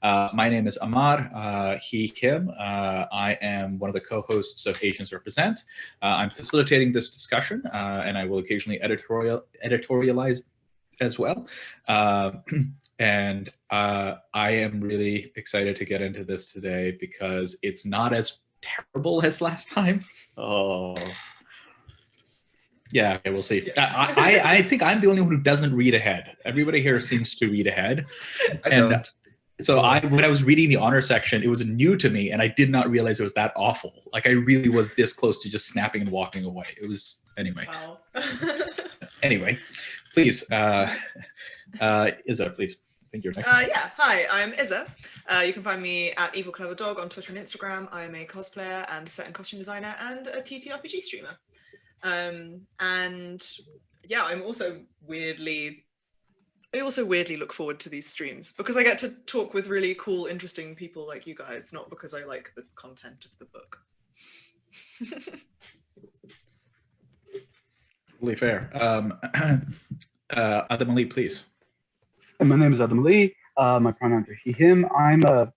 My name is Ammar, he, him. I am one of the co-hosts of Asians Represent. I'm facilitating this discussion, and I will occasionally editorialize as well. And I am really excited to get into this today because it's not as terrible as last time. Oh. Yeah, okay, we'll see. I think I'm the only one who doesn't read ahead. Everybody here seems to read ahead. I don't. So when I was reading the honor section, it was new to me, and I did not realize it was that awful. Like, I really was this close to just snapping and walking away. It was, anyway. Wow. Anyway, please, Izza, please. I think you're next. Yeah, hi, I'm Izza. You can find me at Evil Clever Dog on Twitter and Instagram. I'm a cosplayer and set and costume designer and a TTRPG streamer. And yeah, I also weirdly look forward to these streams because I get to talk with really cool, interesting people like you guys, not because I like the content of the book. Totally fair. Adam Ali, please. My name is Adam Ali. My pronouns are he, him. I'm a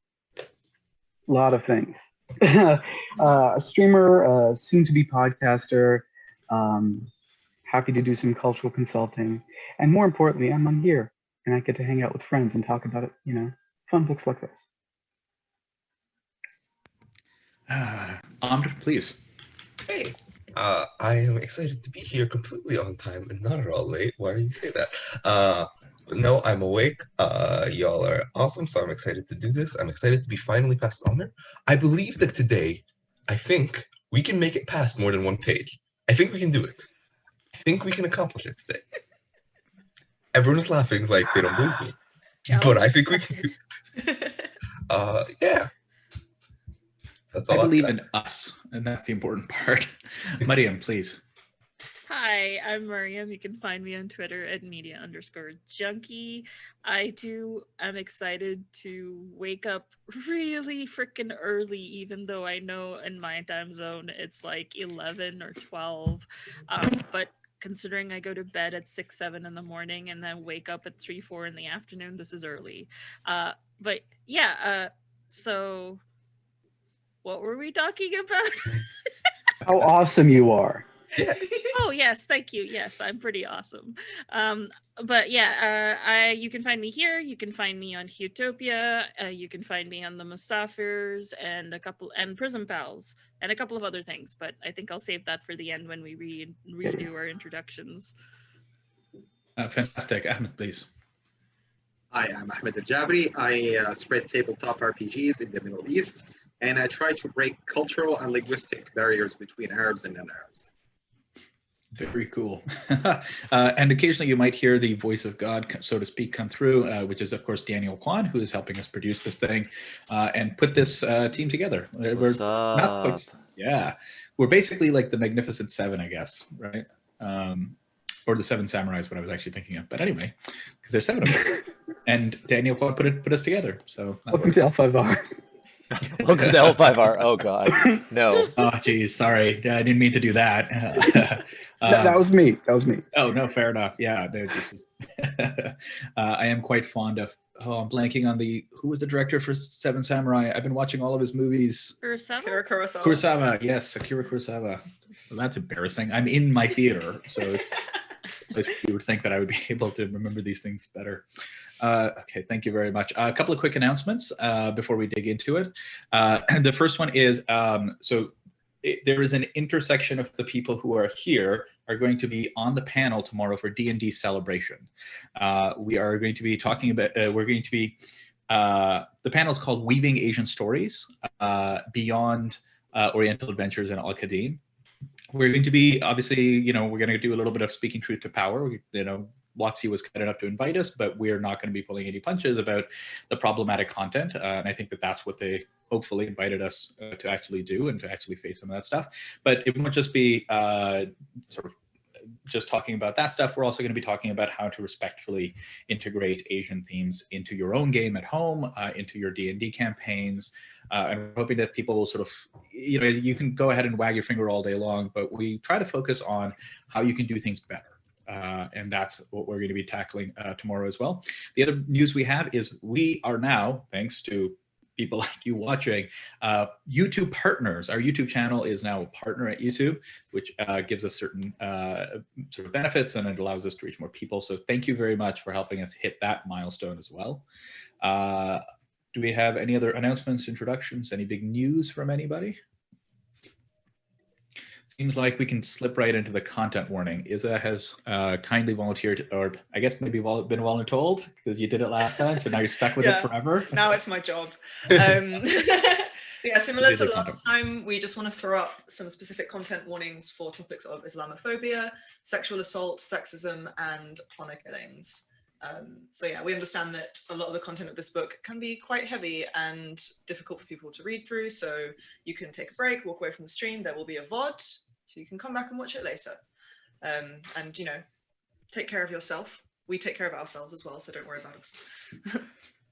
lot of things. A streamer, a soon-to-be podcaster, happy to do some cultural consulting. And more importantly, I'm on here and I get to hang out with friends and talk about it, fun books like this. Amr, please. Hey, I am excited to be here completely on time and not at all late. Why do you say that? No, I'm awake. Y'all are awesome, so I'm excited to do this. I'm excited to be finally past honor. I believe that today, I think we can make it past more than one page. I think we can do it. I think we can accomplish it today. Everyone is laughing like they don't believe me. But I think we can do it. Yeah. That's all I believe in us, and that's the important part. Mariam, please. Hi, I'm Mariam. You can find me on Twitter at media_junkie. I'm excited to wake up really freaking early, even though I know in my time zone it's like 11 or 12. But considering I go to bed at 6, 7 in the morning and then wake up at 3, 4 in the afternoon, this is early. But yeah, so what were we talking about? How awesome you are. Oh yes, thank you. Yes, I'm pretty awesome. But yeah, you can find me here. You can find me on Utopia. You can find me on the Musafirs and Prism Pals and a couple of other things. But I think I'll save that for the end when we redo our introductions. Fantastic, Ahmed, please. Hi, I'm Ahmed Al-Jabri. I spread tabletop RPGs in the Middle East, and I try to break cultural and linguistic barriers between Arabs and non-Arabs. Very cool. And occasionally you might hear the voice of God, so to speak, come through, which is, of course, Daniel Kwan, who is helping us produce this thing and put this team together. What's up? We're basically like the Magnificent Seven, I guess, right? Or the Seven Samurais, what I was actually thinking of. But anyway, because there's 7 of us. And Daniel Kwan put us together. So welcome to L5R. Welcome to L5R. Oh, God. No. Oh, geez. Sorry. I didn't mean to do that. That was me. Oh, no, fair enough. Yeah. No, this is I am quite fond of, I'm blanking on who was the director for Seven Samurai? I've been watching all of his movies. Akira Kurosawa. Kurosawa, yes. Akira Kurosawa. Well, that's embarrassing. I'm in my theater, so you would think that I would be able to remember these things better. Okay, thank you very much. A couple of quick announcements before we dig into it. The first one is, there is an intersection of the people who are here are going to be on the panel tomorrow for D&D Celebration. We are going to be talking about, the panel is called Weaving Asian Stories Beyond Oriental Adventures and Al-Qadim. We're going to be, obviously, we're going to do a little bit of speaking truth to power. WotC was kind enough to invite us, but we're not going to be pulling any punches about the problematic content. And I think that that's what they hopefully invited us to actually do and to actually face some of that stuff. But it won't just be sort of just talking about that stuff. We're also going to be talking about how to respectfully integrate Asian themes into your own game at home, into your D&D campaigns. And we're hoping that people will sort of, you can go ahead and wag your finger all day long, but we try to focus on how you can do things better. And that's what we're going to be tackling tomorrow as well. The other news we have is we are now, thanks to people like you watching, YouTube partners. Our YouTube channel is now a partner at YouTube, which gives us certain sort of benefits, and it allows us to reach more people. So thank you very much for helping us hit that milestone as well. Do we have any other announcements, introductions, any big news from anybody? Seems like we can slip right into the content warning. Isa has kindly volunteered, or I guess maybe been voluntold, because you did it last time, so now you're stuck with it forever. Now it's my job. Yeah, similar to last time, we just want to throw up some specific content warnings for topics of Islamophobia, sexual assault, sexism, and honor killings. So yeah, we understand that a lot of the content of this book can be quite heavy and difficult for people to read through, so you can take a break, walk away from the stream. There will be a VOD, so you can come back and watch it later. And, you know, take care of yourself. We take care of ourselves as well, so don't worry about us.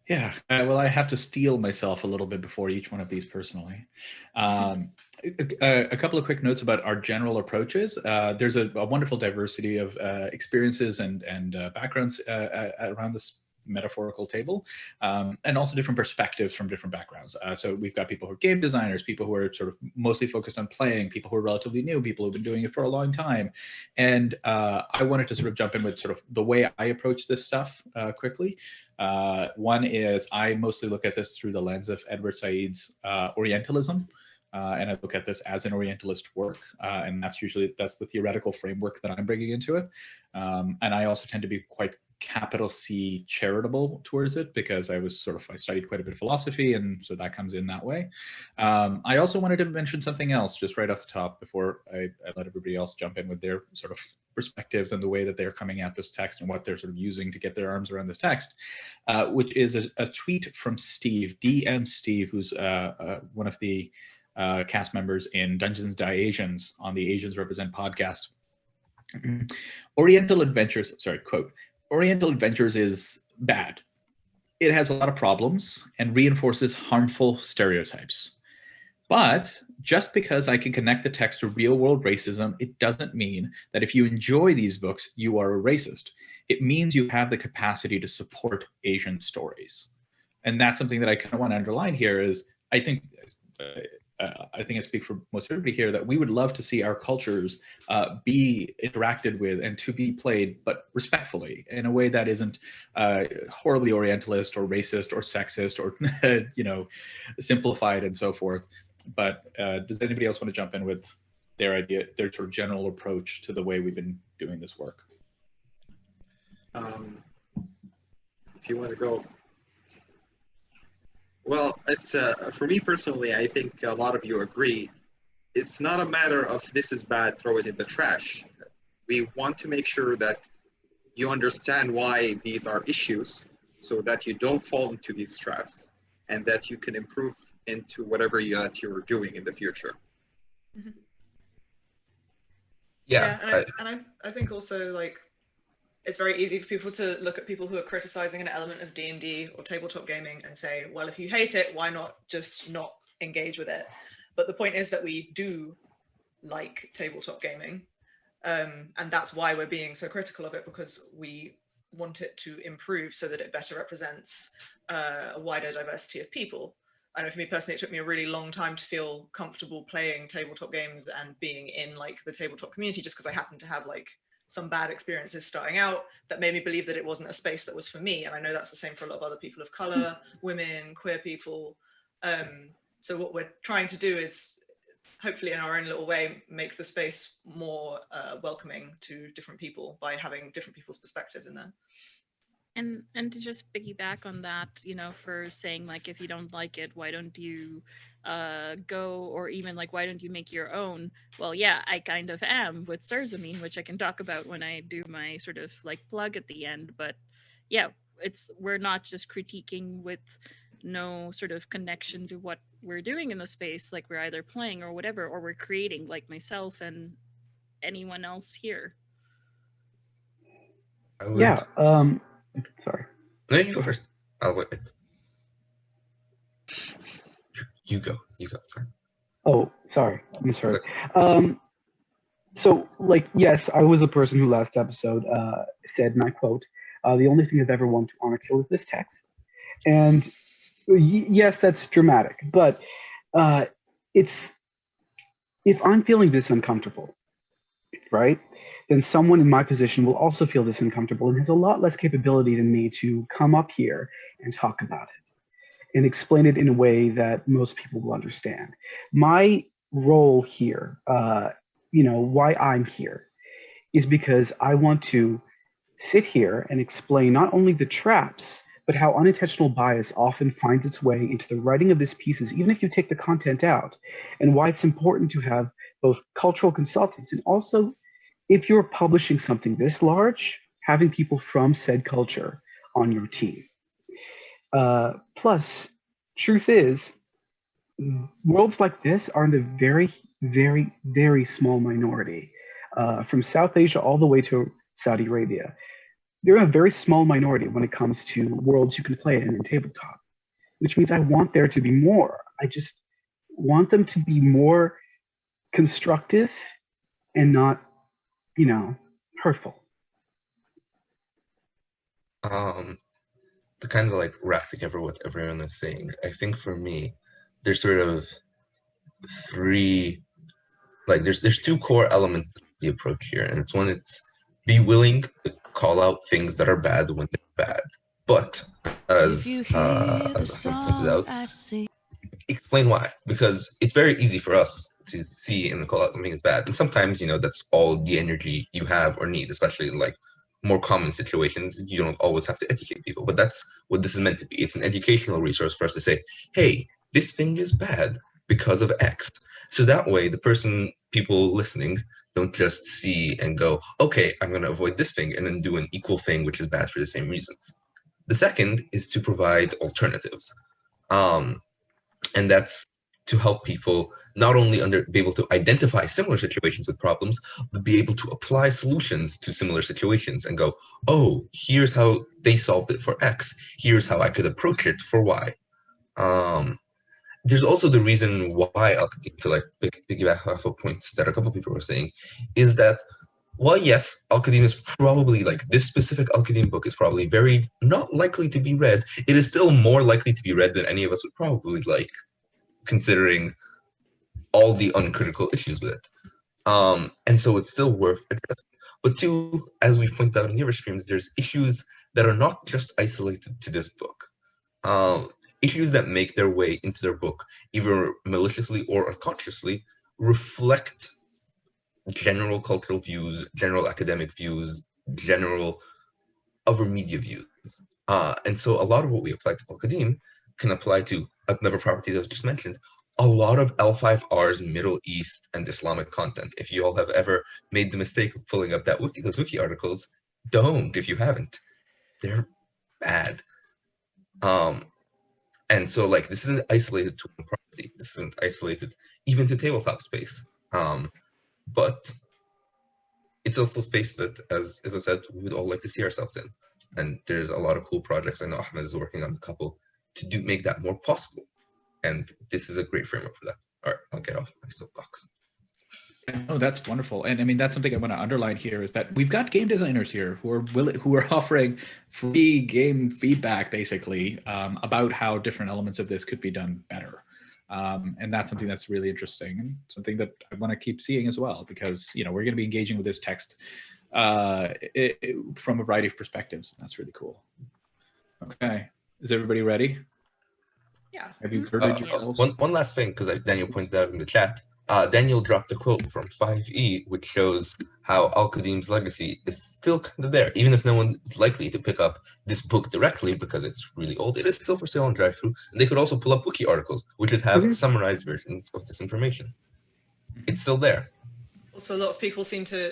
Yeah, well, I have to steel myself a little bit before each one of these personally. A couple of quick notes about our general approaches. There's a wonderful diversity of experiences and backgrounds around this metaphorical table, and also different perspectives from different backgrounds. So we've got people who are game designers, people who are sort of mostly focused on playing, people who are relatively new, people who've been doing it for a long time. And I wanted to sort of jump in with sort of the way I approach this stuff quickly. One is I mostly look at this through the lens of Edward Said's Orientalism. And I look at this as an Orientalist work, and that's the theoretical framework that I'm bringing into it. And I also tend to be quite capital C charitable towards it, because I studied quite a bit of philosophy, and so that comes in that way. I also wanted to mention something else just right off the top before I let everybody else jump in with their sort of perspectives and the way that they're coming at this text and what they're sort of using to get their arms around this text, which is a tweet from Steve, DM Steve, who's one of the cast members in Dungeons Die Asians on the Asians Represent podcast. Oriental Adventures, quote, Oriental Adventures is bad. It has a lot of problems and reinforces harmful stereotypes. But just because I can connect the text to real-world racism, it doesn't mean that if you enjoy these books, you are a racist. It means you have the capacity to support Asian stories. And that's something that I kind of want to underline here is I think I speak for most everybody here that we would love to see our cultures be interacted with and to be played, but respectfully, in a way that isn't horribly Orientalist or racist or sexist or simplified and so forth. But does anybody else want to jump in with their idea, their sort of general approach to the way we've been doing this work? If you want to go. Well, it's for me personally, I think a lot of you agree. It's not a matter of this is bad, throw it in the trash. We want to make sure that you understand why these are issues so that you don't fall into these traps and that you can improve into whatever you're doing in the future. Mm-hmm. Yeah. And I think also, like, it's very easy for people to look at people who are criticizing an element of D&D or tabletop gaming and say, well, if you hate it, why not just not engage with it? But the point is that we do like tabletop gaming. And that's why we're being so critical of it, because we want it to improve so that it better represents a wider diversity of people. I know for me personally, it took me a really long time to feel comfortable playing tabletop games and being in like the tabletop community, just because I happened to have like some bad experiences starting out that made me believe that it wasn't a space that was for me. And I know that's the same for a lot of other people of color, women, queer people. So what we're trying to do is, hopefully in our own little way, make the space more welcoming to different people by having different people's perspectives in there. And to just piggyback on that, for saying like, if you don't like it, why don't you go, or even like, why don't you make your own? Well, yeah, I kind of am with Sarzamine, which I can talk about when I do my sort of like plug at the end. But yeah, we're not just critiquing with no sort of connection to what we're doing in the space, like we're either playing or whatever, or we're creating, like myself and anyone else here. Yeah. Sorry. No, you go first. I'll wait. You go. Sorry. Oh, sorry. Misheard. So, like, yes, I was the person who last episode said, and I quote, the only thing I've ever wanted to honor kill is this text. And yes, that's dramatic, but it's, if I'm feeling this uncomfortable, right, then someone in my position will also feel this uncomfortable and has a lot less capability than me to come up here and talk about it and explain it in a way that most people will understand. My role here, why I'm here, is because I want to sit here and explain not only the traps, but how unintentional bias often finds its way into the writing of these pieces, even if you take the content out, and why it's important to have both cultural consultants and also, if you're publishing something this large, having people from said culture on your team. Plus, truth is, worlds like this are in a very, very, very small minority. From South Asia all the way to Saudi Arabia, they're a very small minority when it comes to worlds you can play in tabletop, which means I want there to be more. I just want them to be more constructive and not, hurtful. To kind of like wrap together what everyone is saying, I think for me, there's sort of three, like there's two core elements to the approach here, and it's one, it's be willing to call out things that are bad when they're bad, but as Ahmed pointed out, explain why, because it's very easy for us to see and call out something as bad, and sometimes that's all the energy you have or need, especially in like more common situations. You don't always have to educate people, but that's what this is meant to be. It's an educational resource for us to say, hey, this thing is bad because of X. So that way people listening don't just see and go, okay, I'm going to avoid this thing and then do an equal thing which is bad for the same reasons. The second is to provide alternatives. And that's to help people not only be able to identify similar situations with problems, but be able to apply solutions to similar situations and go, oh, here's how they solved it for X. Here's how I could approach it for Y. There's also the reason why Al-Qadim, to like piggyback off of points that a couple of people were saying, is that while yes, Al-Qadim is probably like this specific Al-Qadim book is probably very not likely to be read, it is still more likely to be read than any of us would probably like, considering all the uncritical issues with it. And so it's still worth addressing. But two, as we've pointed out in the other streams, there's issues that are not just isolated to this book. Issues that make their way into their book, either maliciously or unconsciously, reflect general cultural views, general academic views, general other media views. And so a lot of what we apply to Al-Qadim can apply to another property that was just mentioned, a lot of L5R's Middle East and Islamic content. If you all have ever made the mistake of pulling up those wiki articles, don't if you haven't. They're bad. And so like this isn't isolated to one property. This isn't isolated even to tabletop space. But it's also space that, as I said, we would all like to see ourselves in. And there's a lot of cool projects. I know Ahmed is working on a couple to make that more possible. And this is a great framework for that. All right, I'll get off my soapbox. Oh, that's wonderful. And I mean, that's something I want to underline here is that we've got game designers here who are offering free game feedback, basically, about how different elements of this could be done better. And that's something that's really interesting and something that I want to keep seeing as well, because, we're going to be engaging with this text from a variety of perspectives. That's really cool. Okay. Is everybody ready? Yeah. Have you heard one last thing, because Daniel pointed out in the chat. Daniel dropped a quote from 5e, which shows how Al-Qadim's legacy is still kind of there. Even if no one is likely to pick up this book directly because it's really old, it is still for sale on drive-thru. And they could also pull up wiki articles, which would have summarized versions of this information. It's still there. Also, a lot of people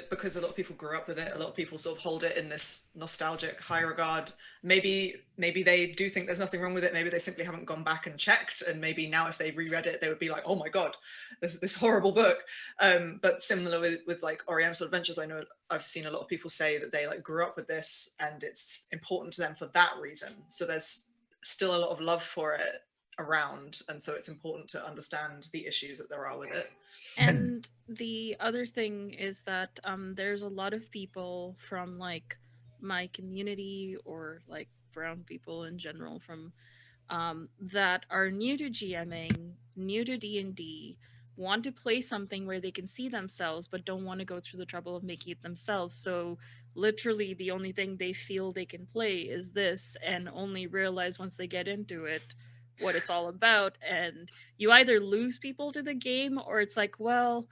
because a lot of people grew up with it, a lot of people sort of hold it in this nostalgic high regard. Maybe they do think there's nothing wrong with it. Maybe they simply haven't gone back and checked. And maybe now if they reread it, they would be like, oh my God, this horrible book. But similar with like Oriental Adventures, I know I've seen a lot of people say that they like grew up with this and it's important to them for that reason. So there's still a lot of love for it around, and so it's important to understand the issues that there are with it. And the other thing is that there's a lot of people from like my community, or like brown people in general, from that are new to GMing, new to D&D, want to play something where they can see themselves but don't want to go through the trouble of making it themselves. So literally the only thing they feel they can play is this, and only realize once they get into it what it's all about. And you either lose people to the game, or it's like, well,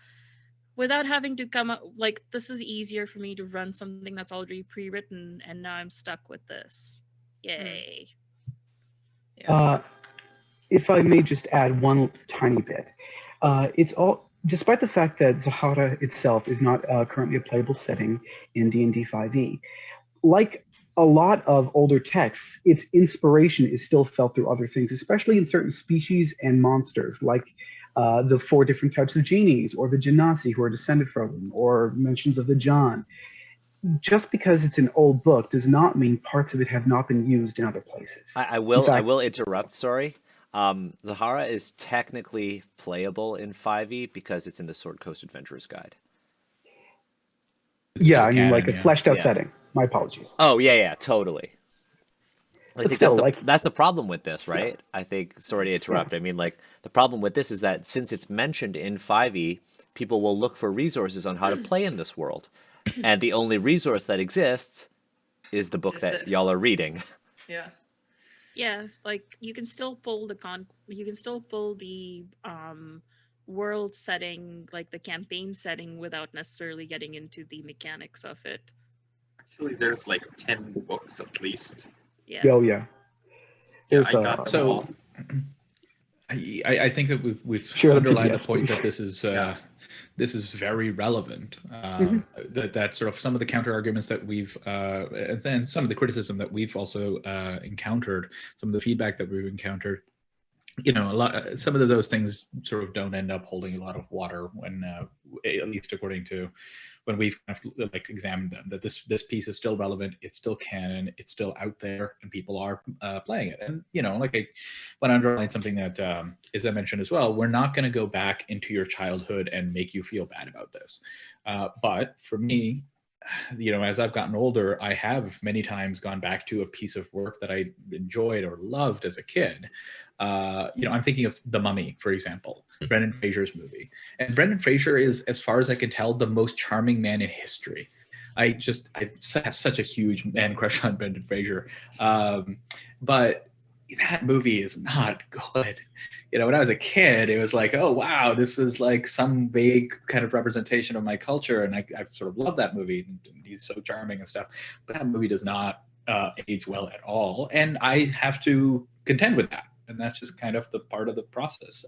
without having to come up, like, this is easier for me to run something that's already pre-written, and now I'm stuck with this. Yay. Yeah. If I may just add one tiny bit, it's all, despite the fact that Zahara itself is not currently a playable setting in D&D 5e, like a lot of older texts, its inspiration is still felt through other things, especially in certain species and monsters, like the 4 different types of genies, or the Genasi who are descended from them, or mentions of the John. Just because it's an old book does not mean parts of it have not been used in other places. I will In fact- I will interrupt, sorry. Zahara is technically playable in 5e because it's in the Sword Coast Adventurers Guide. It's Yeah, still I mean, canon, like a yeah. fleshed out Yeah. setting. My apologies. Oh, yeah, totally. I But think still, that's the problem with this, right? I think, sorry to interrupt. I mean, like, the problem with this is that since it's mentioned in 5e, people will look for resources on how to play in this world. And the only resource that exists is the book Is that this. y'all are reading. Yeah. Yeah, like you can still pull the world setting, like the campaign setting, without necessarily getting into the mechanics of it. Actually, there's like 10 books at least. Yeah. Oh, yeah. Yeah, There's, I got them So all. I think that we've Share the underlined the PDFs, point please. that this is Yeah. this is very relevant. That sort of some of the counter arguments that we've and some of the criticism that we've also encountered, some of the feedback that we've encountered, you know, some of those things sort of don't end up holding a lot of water when, at least according to when we've kind of like examined them. That this piece is still relevant, it's still canon, it's still out there, and people are playing it. And you know, like I want to underline something that as I mentioned as well, we're not going to go back into your childhood and make you feel bad about this. But for me, you know, as I've gotten older, I have many times gone back to a piece of work that I enjoyed or loved as a kid. You know, I'm thinking of The Mummy, for example, Brendan Fraser's movie. And Brendan Fraser is, as far as I can tell, the most charming man in history. I have such a huge man crush on Brendan Fraser. But that movie is not good. You know, when I was a kid, it was like, oh, wow, this is like some vague kind of representation of my culture. And I sort of love that movie. And he's so charming and stuff. But that movie does not age well at all. And I have to contend with that. And that's just kind of the part of the process.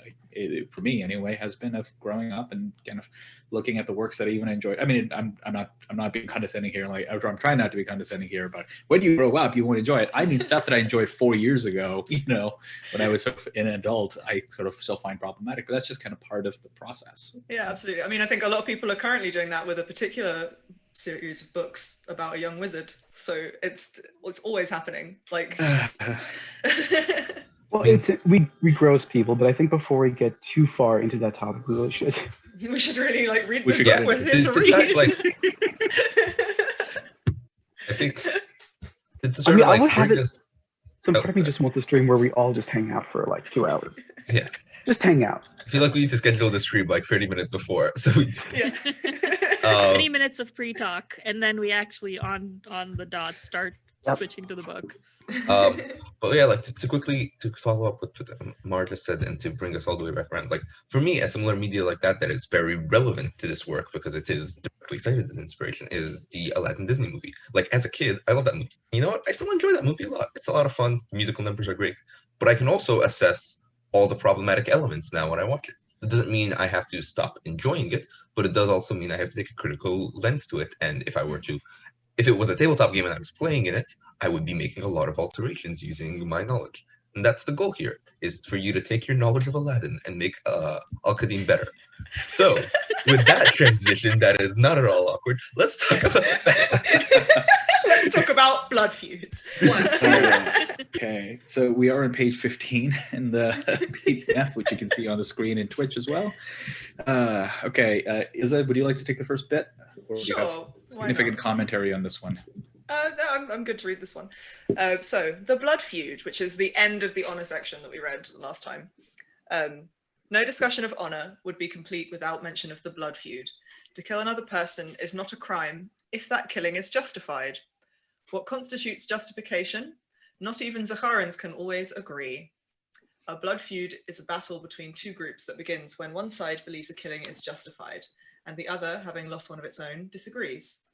For me, anyway, has been of growing up and kind of looking at the works that I even enjoyed. I mean, I'm not being condescending here. Like, I'm trying not to be condescending here. But when you grow up, you won't enjoy it. I mean, stuff that I enjoyed 4 years ago. You know, when I was sort of an adult, I sort of still find problematic. But that's just kind of part of the process. Yeah, absolutely. I mean, I think a lot of people are currently doing that with a particular series of books about a young wizard. So it's always happening. Like. Well, we gross people, but I think before we get too far into that topic, we really should. We should really like read We the should book get we're into here to read. I think it's I sort mean, of I like would have bring it. us. Some Oh, part of me just wants a stream where we all just hang out for like 2 hours. Yeah. Just hang out. I feel like we need to schedule the stream like 30 minutes before. So we. Yeah. 20 minutes of pre-talk, and then we actually on the dot start Yep. switching to the book. But yeah, like to quickly to follow up with what Mar just said and to bring us all the way back around, like for me, a similar media like that is very relevant to this work because it is directly cited as inspiration is the Aladdin Disney movie. Like as a kid, I love that movie. You know what? I still enjoy that movie a lot. It's a lot of fun. The musical numbers are great. But I can also assess all the problematic elements now when I watch it. It doesn't mean I have to stop enjoying it, but it does also mean I have to take a critical lens to it. And if it was a tabletop game and I was playing in it, I would be making a lot of alterations using my knowledge. And that's the goal here, is for you to take your knowledge of Aladdin and make Al-Qadim better. So, with that transition that is not at all awkward, let's talk about that. Let's talk about blood feuds. Okay, so we are on page 15 in the PDF, which you can see on the screen in Twitch as well. Okay, Izza, would you like to take the first bit? Or do you have Sure. Why significant not? commentary on this one? No, I'm good to read this one. So, the blood feud, which is the end of the honor section that we read last time. No discussion of honor would be complete without mention of the blood feud. To kill another person is not a crime if that killing is justified. What constitutes justification? Not even Zakharans can always agree. A blood feud is a battle between two groups that begins when one side believes a killing is justified, and the other, having lost one of its own, disagrees.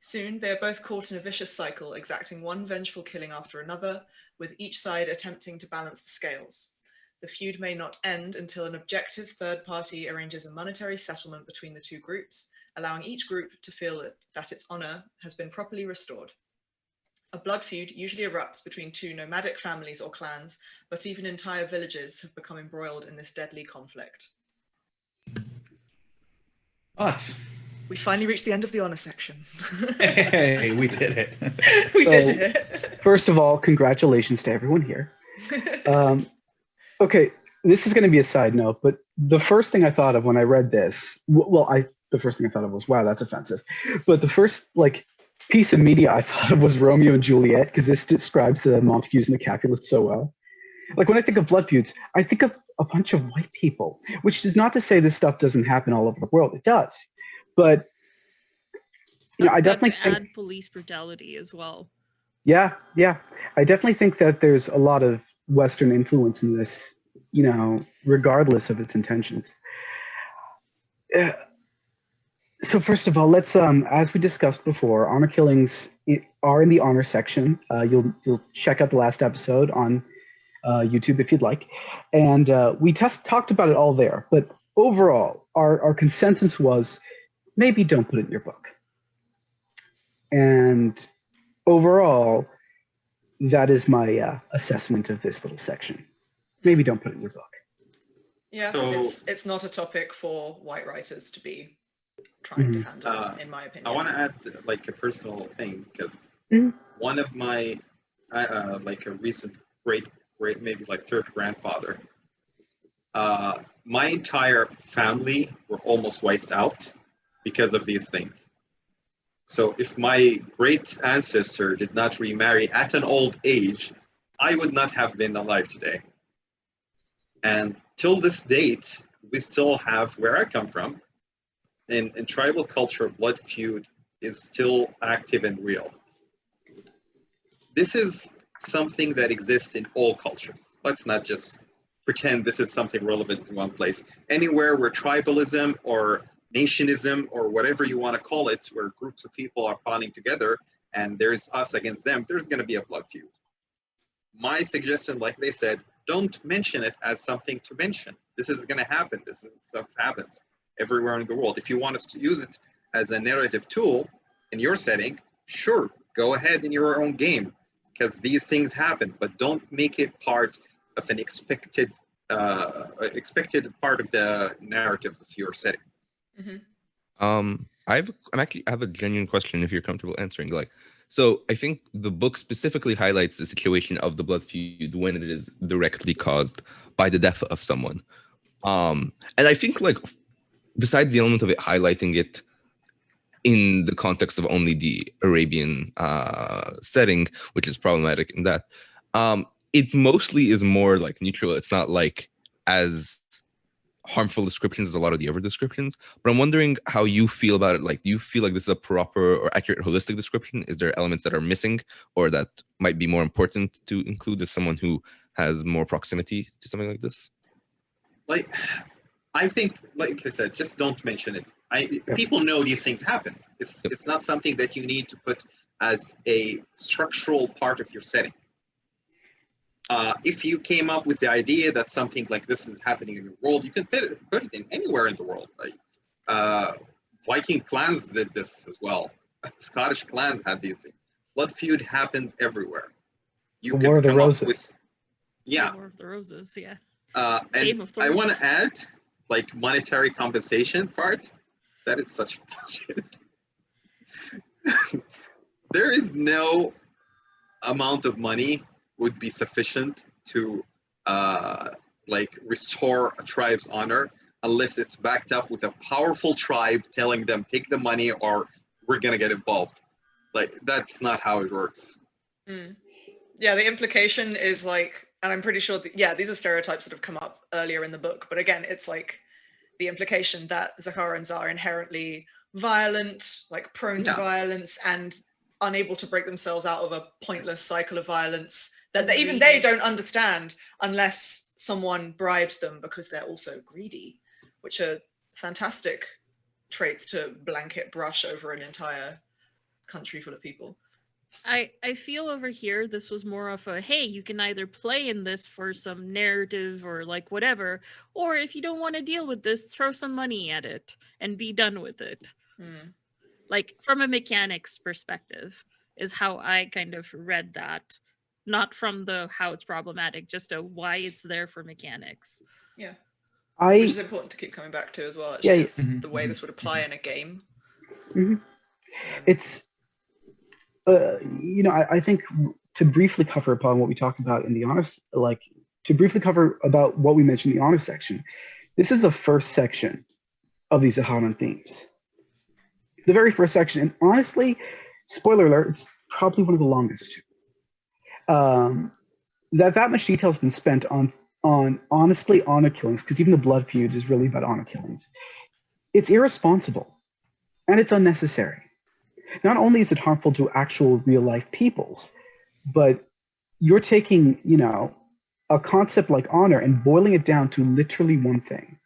Soon, they are both caught in a vicious cycle, exacting one vengeful killing after another, with each side attempting to balance the scales. The feud may not end until an objective third party arranges a monetary settlement between the two groups, allowing each group to feel that its honor has been properly restored. A blood feud usually erupts between two nomadic families or clans, but even entire villages have become embroiled in this deadly conflict. Thoughts? We finally reached the end of the honor section. Hey, we did it. We did it. First of all, congratulations to everyone here. Okay, this is going to be a side note, but the first thing I thought of when I read this, the first thing I thought of was, wow, that's offensive. But the first piece of media I thought of was Romeo and Juliet, because this describes the Montagues and the Capulets so well. Like when I think of blood feuds, I think of a bunch of white people, which is not to say this stuff doesn't happen all over the world. It does. But I definitely add police brutality as well. Yeah. I definitely think that there's a lot of Western influence in this, regardless of its intentions. So first of all, let's, as we discussed before, honor killings are in the honor section. You'll check out the last episode on YouTube if you'd like. And we talked about it all there. But overall, our consensus was maybe don't put it in your book. And overall, that is my assessment of this little section. Maybe don't put it in your book. Yeah, So- it's not a topic for white writers to be trying to handle, in my opinion. I want to add like a personal thing because one of my like a recent great maybe like third grandfather, my entire family were almost wiped out because of these things. So if my great ancestor did not remarry at an old age, I would not have been alive today. And till this date, we still have, where I come from, in tribal culture, blood feud is still active and real. This is something that exists in all cultures. Let's not just pretend this is something relevant in one place. Anywhere where tribalism or nationism or whatever you want to call it, where groups of people are bonding together and there's us against them, there's going to be a blood feud. My suggestion, like they said, don't mention it as something to mention. This is going to happen. This stuff happens everywhere in the world. If you want us to use it as a narrative tool in your setting, sure, go ahead in your own game, because these things happen, but don't make it part of an expected part of the narrative of your setting. I have a genuine question if you're comfortable answering. So I think the book specifically highlights the situation of the blood feud when it is directly caused by the death of someone. And I think besides the element of it highlighting it in the context of only the Arabian setting, which is problematic in that, it mostly is more neutral. It's not as harmful descriptions as a lot of the other descriptions, but I'm wondering how you feel about it. Do you feel like this is a proper or accurate holistic description? Is there elements that are missing or that might be more important to include as someone who has more proximity to something like this? I think, like I said, just don't mention it. People know these things happen. It's not something that you need to put as a structural part of your setting. If you came up with the idea that something like this is happening in the world, you can put it in anywhere in the world. Viking clans did this as well. Scottish clans had these things. Blood feud happened everywhere. You War of the Roses. War of the Roses, yeah. And Game of I want Thrones. to add, monetary compensation part. That is such bullshit. there is no amount of money would be sufficient to like restore a tribe's honor unless it's backed up with a powerful tribe telling them take the money or we're gonna get involved. Like that's not how it works. Yeah, the implication is like, and I'm pretty sure that, yeah, these are stereotypes that have come up earlier in the book, but again, it's like the implication that Zakarans are inherently violent, like prone to violence, and unable to break themselves out of a pointless cycle of violence that even they don't understand unless someone bribes them, because they're also greedy, which are fantastic traits to blanket brush over an entire country full of people. I feel over here this was more of a, hey, you can either play in this for some narrative or like whatever, or if you don't want to deal with this, throw some money at it and be done with it. Like from a mechanics perspective is how I kind of read that, not from the how it's problematic, just a why it's there for mechanics. Yeah, which is important to keep coming back to as well, actually. Is the way this would apply in a game. It's you know, I think to briefly cover upon what we talked about in the honors, like to briefly cover about what we mentioned in the honor section, this is the first section of these harem themes. The very first section, and honestly, spoiler alert, it's probably one of the longest. That much detail has been spent on honestly honor killings, because even the blood feud is really about honor killings. It's irresponsible and it's unnecessary. Not only is it harmful to actual real life peoples, but you're taking, you know, a concept like honor and boiling it down to literally one thing,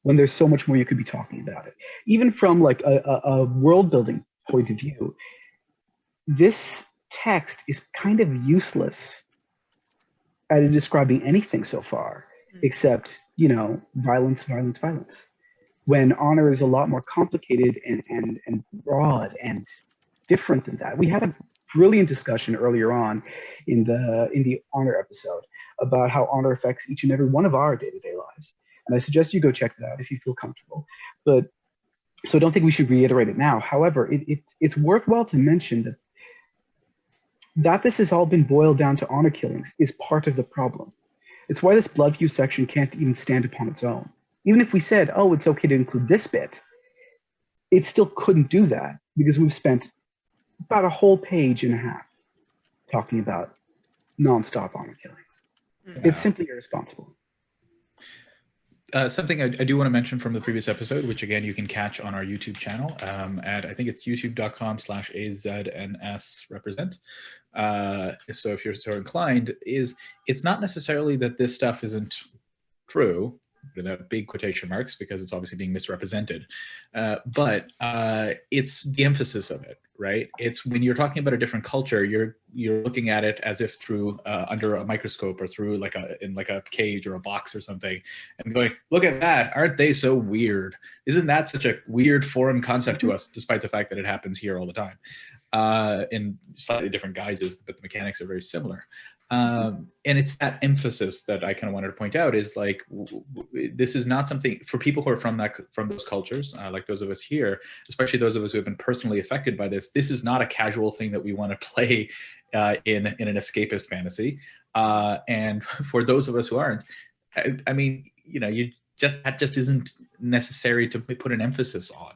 when there's so much more you could be talking about it. Even from like a world building point of view, this text is kind of useless at describing anything so far, except, you know, violence, violence, violence. When honor is a lot more complicated and broad and different than that. We had a brilliant discussion earlier on in the honor episode about how honor affects each and every one of our day-to-day lives. And I suggest you go check that out if you feel comfortable. But so I don't think we should reiterate it now. However, it's worthwhile to mention that this has all been boiled down to honor killings is part of the problem. It's why this blood feud section can't even stand upon its own. Even if we said, oh, it's okay to include this bit, it still couldn't do that because we've spent about a whole page and a half talking about nonstop honor killings. It's simply irresponsible. Something I do want to mention from the previous episode, which again you can catch on our YouTube channel at, I think it's youtube.com/AZNSrepresent. So if you're so inclined, it's not necessarily that this stuff isn't true, without big quotation marks, because it's obviously being misrepresented. But it's the emphasis of it, right? It's when you're talking about a different culture, you're looking at it as if through under a microscope or through in a cage or a box or something, and going, look at that, aren't they so weird? Isn't that such a weird foreign concept to us, despite the fact that it happens here all the time, in slightly different guises, but the mechanics are very similar. And it's that emphasis that I kind of wanted to point out is like, this is not something for people who are from those cultures, like those of us here, especially those of us who have been personally affected by this. This is not a casual thing that we want to play in an escapist fantasy. And for those of us who aren't, I mean, you know, that just isn't necessary to put an emphasis on.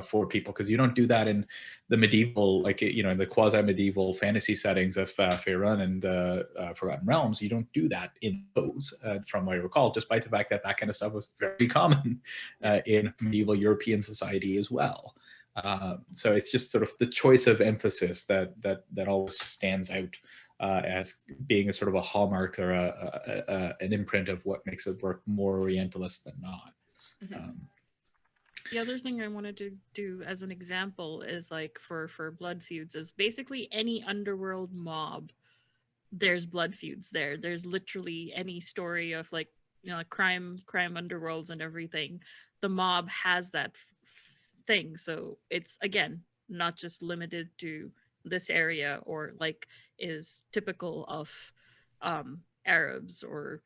For people, because you don't do that in the medieval, like, you know, in the quasi-medieval fantasy settings of Faerun and Forgotten Realms. You don't do that in those, from what I recall, despite the fact that kind of stuff was very common in medieval European society as well. So it's just sort of the choice of emphasis that always stands out as being a sort of a hallmark or an imprint of what makes it work more Orientalist than not. The other thing I wanted to do as an example is like for blood feuds is basically any underworld mob, there's blood feuds there. There's literally any story of like, you know, crime underworlds and everything. The mob has that thing. So it's, again, not just limited to this area or like is typical of Arabs or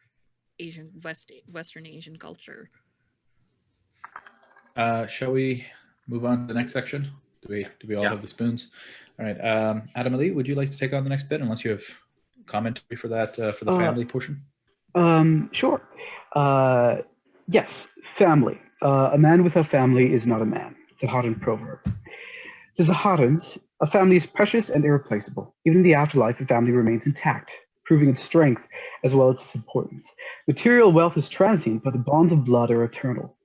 Western Asian culture. Shall we move on to the next section? Do we all Yeah. have the spoons? All right. Adam Ali, would you like to take on the next bit, unless you have commentary for that for the family portion? Sure. Yes, family. A man without family is not a man. It's a Haran proverb. To Zaharans, a family is precious and irreplaceable. Even in the afterlife, a family remains intact, proving its strength as well as its importance. Material wealth is transient, but the bonds of blood are eternal.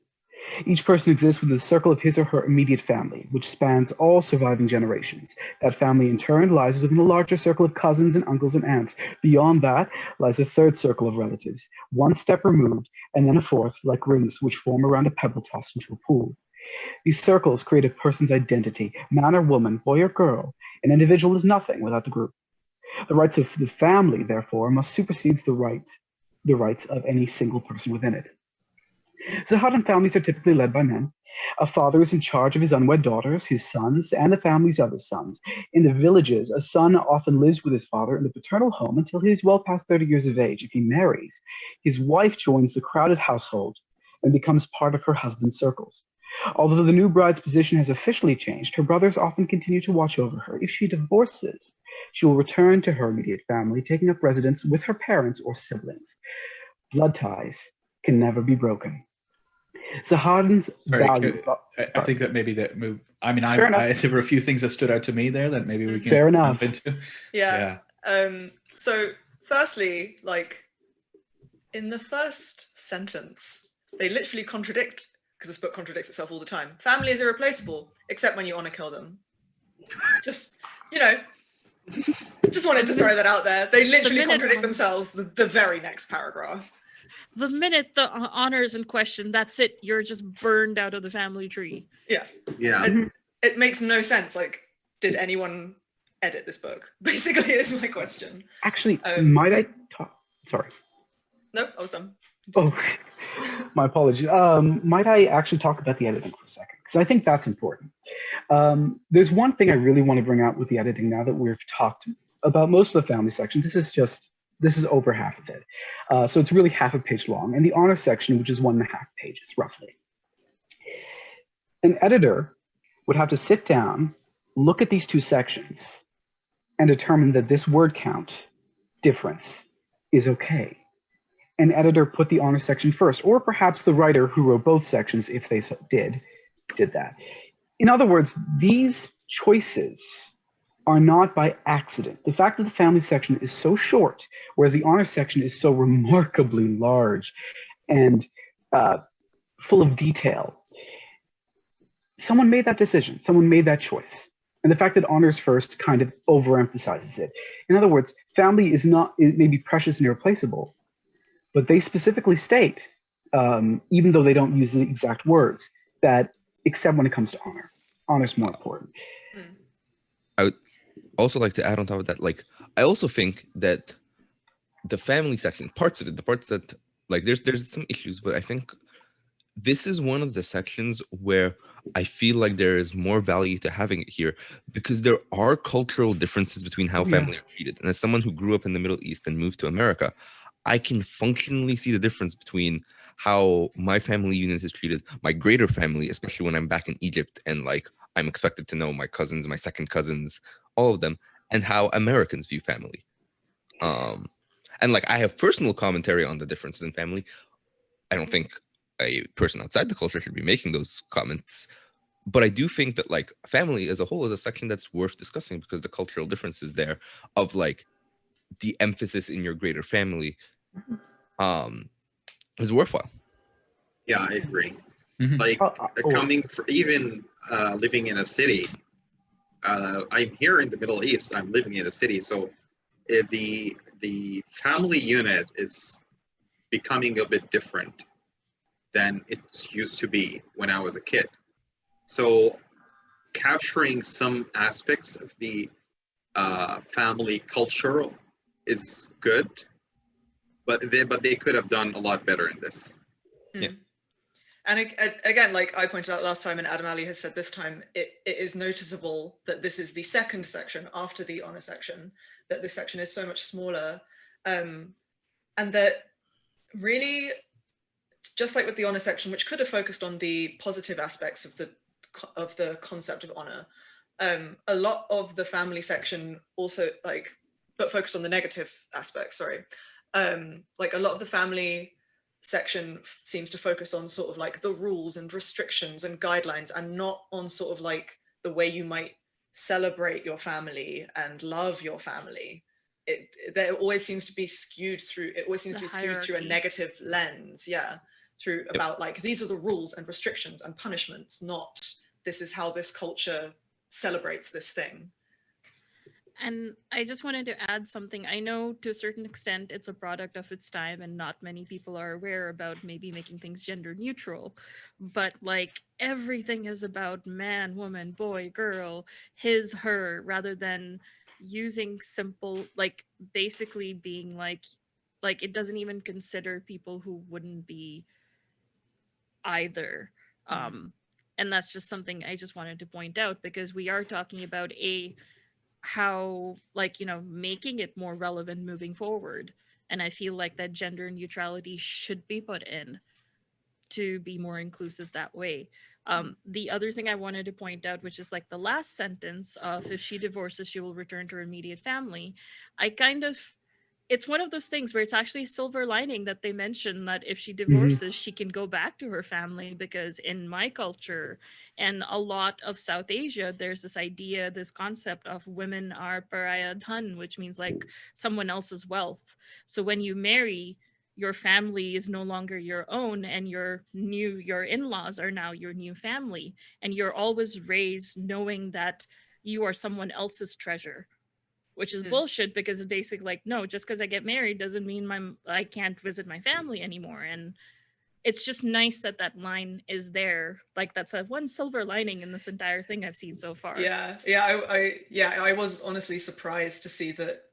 Each person exists within the circle of his or her immediate family, which spans all surviving generations. That family, in turn, lies within a larger circle of cousins and uncles and aunts. Beyond that lies a third circle of relatives, one step removed, and then a fourth, like rings which form around a pebble tossed into a pool. These circles create a person's identity, man or woman, boy or girl. An individual is nothing without the group. The rights of the family, therefore, must supersede the rights of any single person within it. Zaharan families are typically led by men. A father is in charge of his unwed daughters, his sons, and the families of his sons. In the villages, a son often lives with his father in the paternal home until he is well past 30 years of age. If he marries, his wife joins the crowded household and becomes part of her husband's circles. Although the new bride's position has officially changed, her brothers often continue to watch over her. If she divorces, she will return to her immediate family, taking up residence with her parents or siblings. Blood ties can never be broken. Zaharan's value. I think that maybe that move. I mean, Fair enough. there were a few things that stood out to me there that maybe we can Fair enough. jump into. Yeah. So firstly, like in the first sentence, they literally contradict, because this book contradicts itself all the time. Family is irreplaceable, except when you honor kill them. Just, just wanted to throw that out there. They literally contradict themselves the very next paragraph. The minute the honor is in question, that's it. You're just burned out of the family tree. Yeah. Yeah. And it makes no sense. Like, did anyone edit this book? Basically, is my question. Actually, might I talk? Sorry. Nope, I was done. Oh, my apologies. Might I actually talk about the editing for a second? Because I think that's important. There's one thing I really want to bring out with the editing now that we've talked about most of the family section. This is over half of it. So it's really half a page long. And the honor section, which is 1.5 pages, roughly. An editor would have to sit down, look at these two sections, and determine that this word count difference is okay. An editor put the honor section first, or perhaps the writer who wrote both sections, if they did that. In other words, these choices are not by accident. The fact that the family section is so short, whereas the honor section is so remarkably large and full of detail, someone made that decision. Someone made that choice. And the fact that honors first kind of overemphasizes it. In other words, family it may be precious and irreplaceable, but they specifically state, even though they don't use the exact words, that except when it comes to honor, honor is more important. I would also like to add on top of that, like, I also think that the family section, parts of it, the parts that, like, there's some issues, but I think this is one of the sections where I feel like there is more value to having it here, because there are cultural differences between how family are treated. And as someone who grew up in the Middle East and moved to America, I can functionally see the difference between how my family unit is treated, my greater family, especially when I'm back in Egypt and like I'm expected to know my cousins, my second cousins, all of them, and how Americans view family. And like I have personal commentary on the differences in family. I don't think a person outside the culture should be making those comments, but I do think that like family as a whole is a section that's worth discussing, because the cultural differences there of like the emphasis in your greater family is worthwhile. Yeah, I agree. Mm-hmm. Like coming for even living in a city, I'm here in the Middle East, I'm living in a city, so the family unit is becoming a bit different than it used to be when I was a kid. So capturing some aspects of the family culture is good, but they could have done a lot better in this. Yeah. And again, like I pointed out last time, and Adam Ali has said this time, it is noticeable that this is the second section after the honor section, that this section is so much smaller, and that really, just like with the honor section, which could have focused on the positive aspects of the concept of honor, a lot of the family section also but focused on the negative aspect, sorry. Like a lot of the family section seems to focus on sort of like the rules and restrictions and guidelines, and not on sort of like the way you might celebrate your family and love your family. There always seems to be skewed through, it always seems to be skewed through a negative lens, through about like, these are the rules and restrictions and punishments, not this is how this culture celebrates this thing. And I just wanted to add something. I know to a certain extent it's a product of its time and not many people are aware about maybe making things gender neutral, but like everything is about man, woman, boy, girl, his, her, rather than using simple, like basically being like it doesn't even consider people who wouldn't be either. And that's just something I just wanted to point out, because we are talking about how, like, you know, making it more relevant moving forward. And I feel like that gender neutrality should be put in to be more inclusive that way. The other thing I wanted to point out, which is like the last sentence of, if she divorces, she will return to her immediate family. It's one of those things where it's actually a silver lining that they mention that if she divorces, she can go back to her family, because in my culture and a lot of South Asia, there's this idea, this concept of women are pariah dhan, which means like someone else's wealth. So when you marry, your family is no longer your own, and your in-laws are now your new family. And you're always raised knowing that you are someone else's treasure, which is bullshit, because it's basically like, no, just because I get married doesn't mean I can't visit my family anymore. And it's just nice that that line is there. Like, that's one silver lining in this entire thing I've seen so far. I was honestly surprised to see that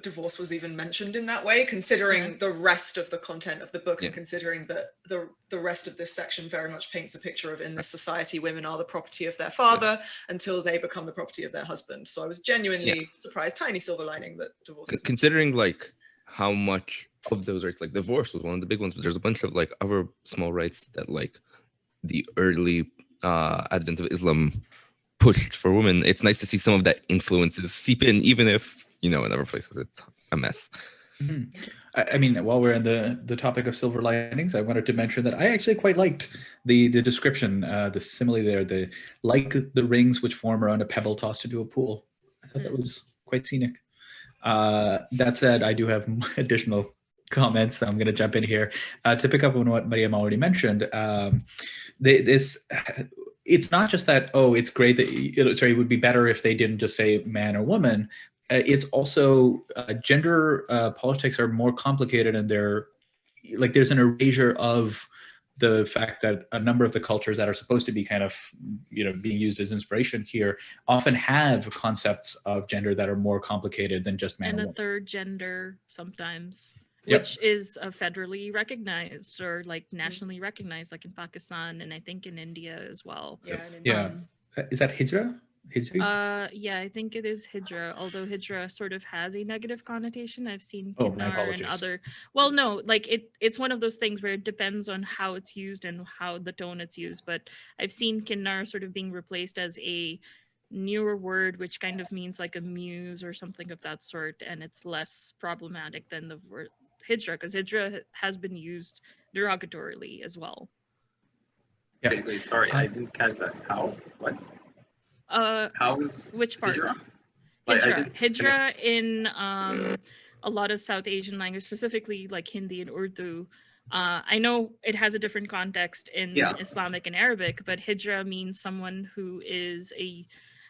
divorce was even mentioned in that way, considering the rest of the content of the book, and considering that the rest of this section very much paints a picture of, in this society, women are the property of their father until they become the property of their husband. So I was genuinely surprised, tiny silver lining, that divorce is considering like how much of those rights, like divorce was one of the big ones, but there's a bunch of like other small rights that like the early advent of Islam pushed for women. It's nice to see some of that influences seep in, even if, you know, in other places it's a mess. I mean, while we're on the topic of silver linings, I wanted to mention that I actually quite liked the description, the simile there, the rings which form around a pebble tossed into a pool. I thought that was quite scenic. That said, I do have additional comments, so I'm going to jump in here to pick up on what Mariam already mentioned. It's not just that, it's great that, it would be better if they didn't just say man or woman. It's also gender politics are more complicated, and there's an erasure of the fact that a number of the cultures that are supposed to be kind of, you know, being used as inspiration here often have concepts of gender that are more complicated than just man and woman. Third gender sometimes. Which is federally recognized or like nationally recognized, like in Pakistan and I think in India as well. Is that hijra? I think it is hijra, although hijra sort of has a negative connotation. I've seen kinnar and other, well, no, like it's one of those things where it depends on how it's used and how the tone it's used, but I've seen kinnar sort of being replaced as a newer word which kind of means like a muse or something of that sort, and it's less problematic than the word hijra, because hijra has been used derogatorily as well. Wait, sorry, I didn't catch that. How? What? How is which part? Hijra, hijra in a lot of South Asian languages, specifically like Hindi and Urdu. I know it has a different context in Islamic and Arabic, but hijra means someone who is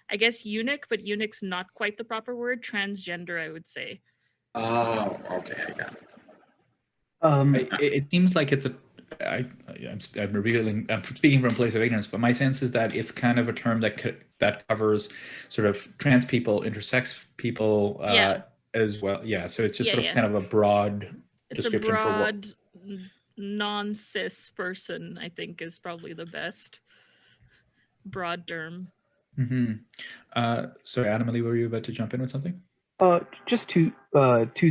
I guess eunuch, but eunuch's not quite the proper word. Transgender, I would say. Oh, okay, I got it. It seems like it's I'm speaking from a place of ignorance, but my sense is that it's kind of a term that covers sort of trans people, intersex people as well. Yeah, so it's just kind of a broad description. It's a broad non-cis person, I think, is probably the best broad term. Sorry, Adam Ali, were you about to jump in with something? Just two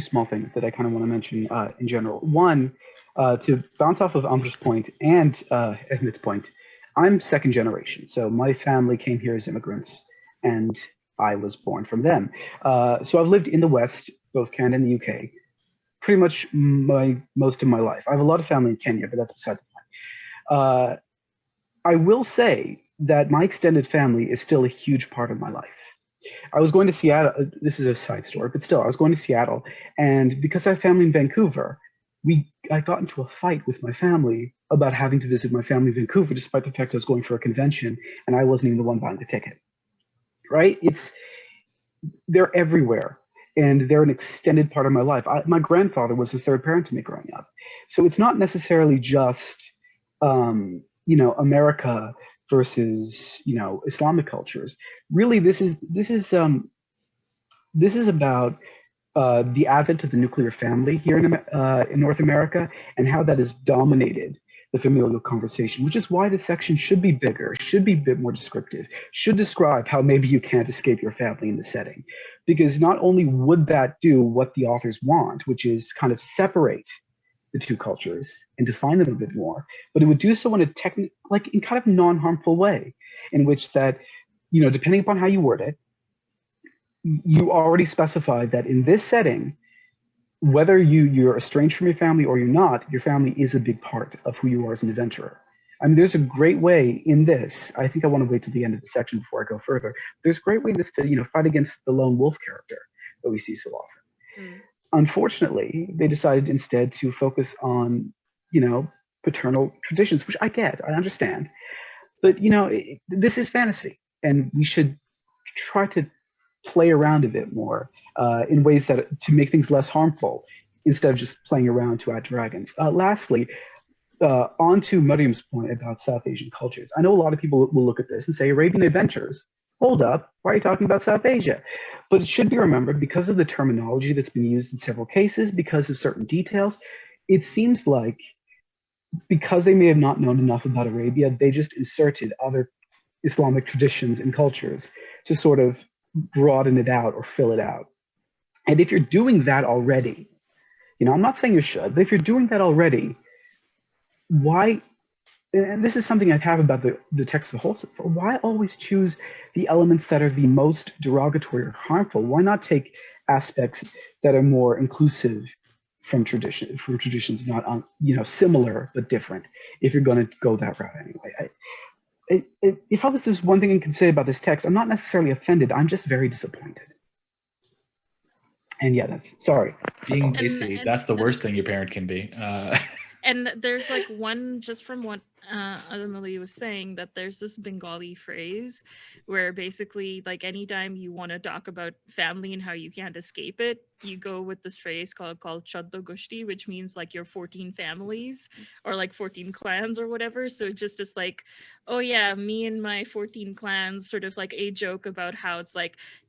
small things that I kind of want to mention in general. One, to bounce off of Amr's point and Ahmed's point, I'm second generation. So my family came here as immigrants. and I was born from them. So I've lived in the West, both Canada and the UK, pretty much most of my life. I have a lot of family in Kenya, but that's beside the point. I will say that my extended family is still a huge part of my life. I was going to Seattle. This is a side story, but still, I was going to Seattle, and because I have family in Vancouver, I got into a fight with my family about having to visit my family in Vancouver, despite the fact I was going for a convention and I wasn't even the one buying the ticket. Right? They're everywhere, and they're an extended part of my life. My grandfather was the third parent to me growing up, so it's not necessarily just America versus Islamic cultures. Really, this is about the advent of the nuclear family here in North America, and how that has dominated the familial conversation, which is why this section should be bigger, should be a bit more descriptive, should describe how maybe you can't escape your family in the setting. Because not only would that do what the authors want, which is kind of separate the two cultures and define them a bit more, but it would do so in a in kind of non-harmful way, in which that, depending upon how you word it, you already specified that in this setting, whether you're estranged from your family or you're not, your family is a big part of who you are as an adventurer. I mean, there's a great way in this. I think I want to wait till the end of the section before I go further. There's a great way in this to, fight against the lone wolf character that we see so often. Unfortunately, they decided instead to focus on, paternal traditions, which I get, I understand. But, this is fantasy, and we should try to play around a bit more in ways that to make things less harmful, instead of just playing around to add dragons. Lastly, on to Mariam's point about South Asian cultures. I know a lot of people will look at this and say, Arabian Adventures, hold up, why are you talking about South Asia? But it should be remembered, because of the terminology that's been used in several cases, because of certain details, it seems like because they may have not known enough about Arabia, they just inserted other Islamic traditions and cultures to sort of broaden it out or fill it out. And if you're doing that already, I'm not saying you should, but if you're doing that already, why, and this is something I have about the text of the whole, why always choose the elements that are the most derogatory or harmful? Why not take aspects that are more inclusive from traditions not similar but different, if you're going to go that route anyway? If there's one thing I can say about this text, I'm not necessarily offended. I'm just very disappointed. And yeah, sorry. Being basic, that's the worst thing your parent can be. And there's one, just from what Adamali was saying, that there's this Bengali phrase where basically, anytime you want to talk about family and how you can't escape it, you go with this phrase called Chadda Gushti, which means your 14 families or 14 clans or whatever. So it just is oh yeah, me and my 14 clans, sort of a joke about how it's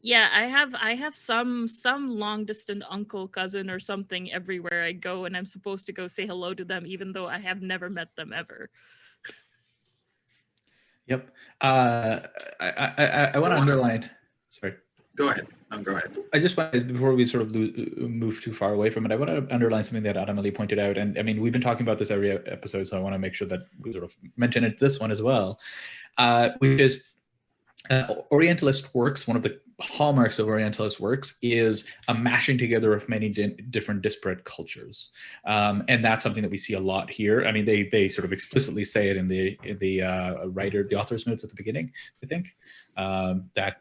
yeah, I have some long distant uncle, cousin or something everywhere I go, and I'm supposed to go say hello to them even though I have never met them ever. Yep. I want to underline. Sorry. Go ahead. Go ahead. I just wanted, before we sort of move too far away from it, I want to underline something that Adam Ali pointed out. And I mean, we've been talking about this every episode, so I want to make sure that we sort of mention it this one as well, which is Orientalist works. One of the hallmarks of Orientalist works is a mashing together of many different disparate cultures, and that's something that we see a lot here. I mean, they sort of explicitly say it in the author's notes at the beginning, I think, that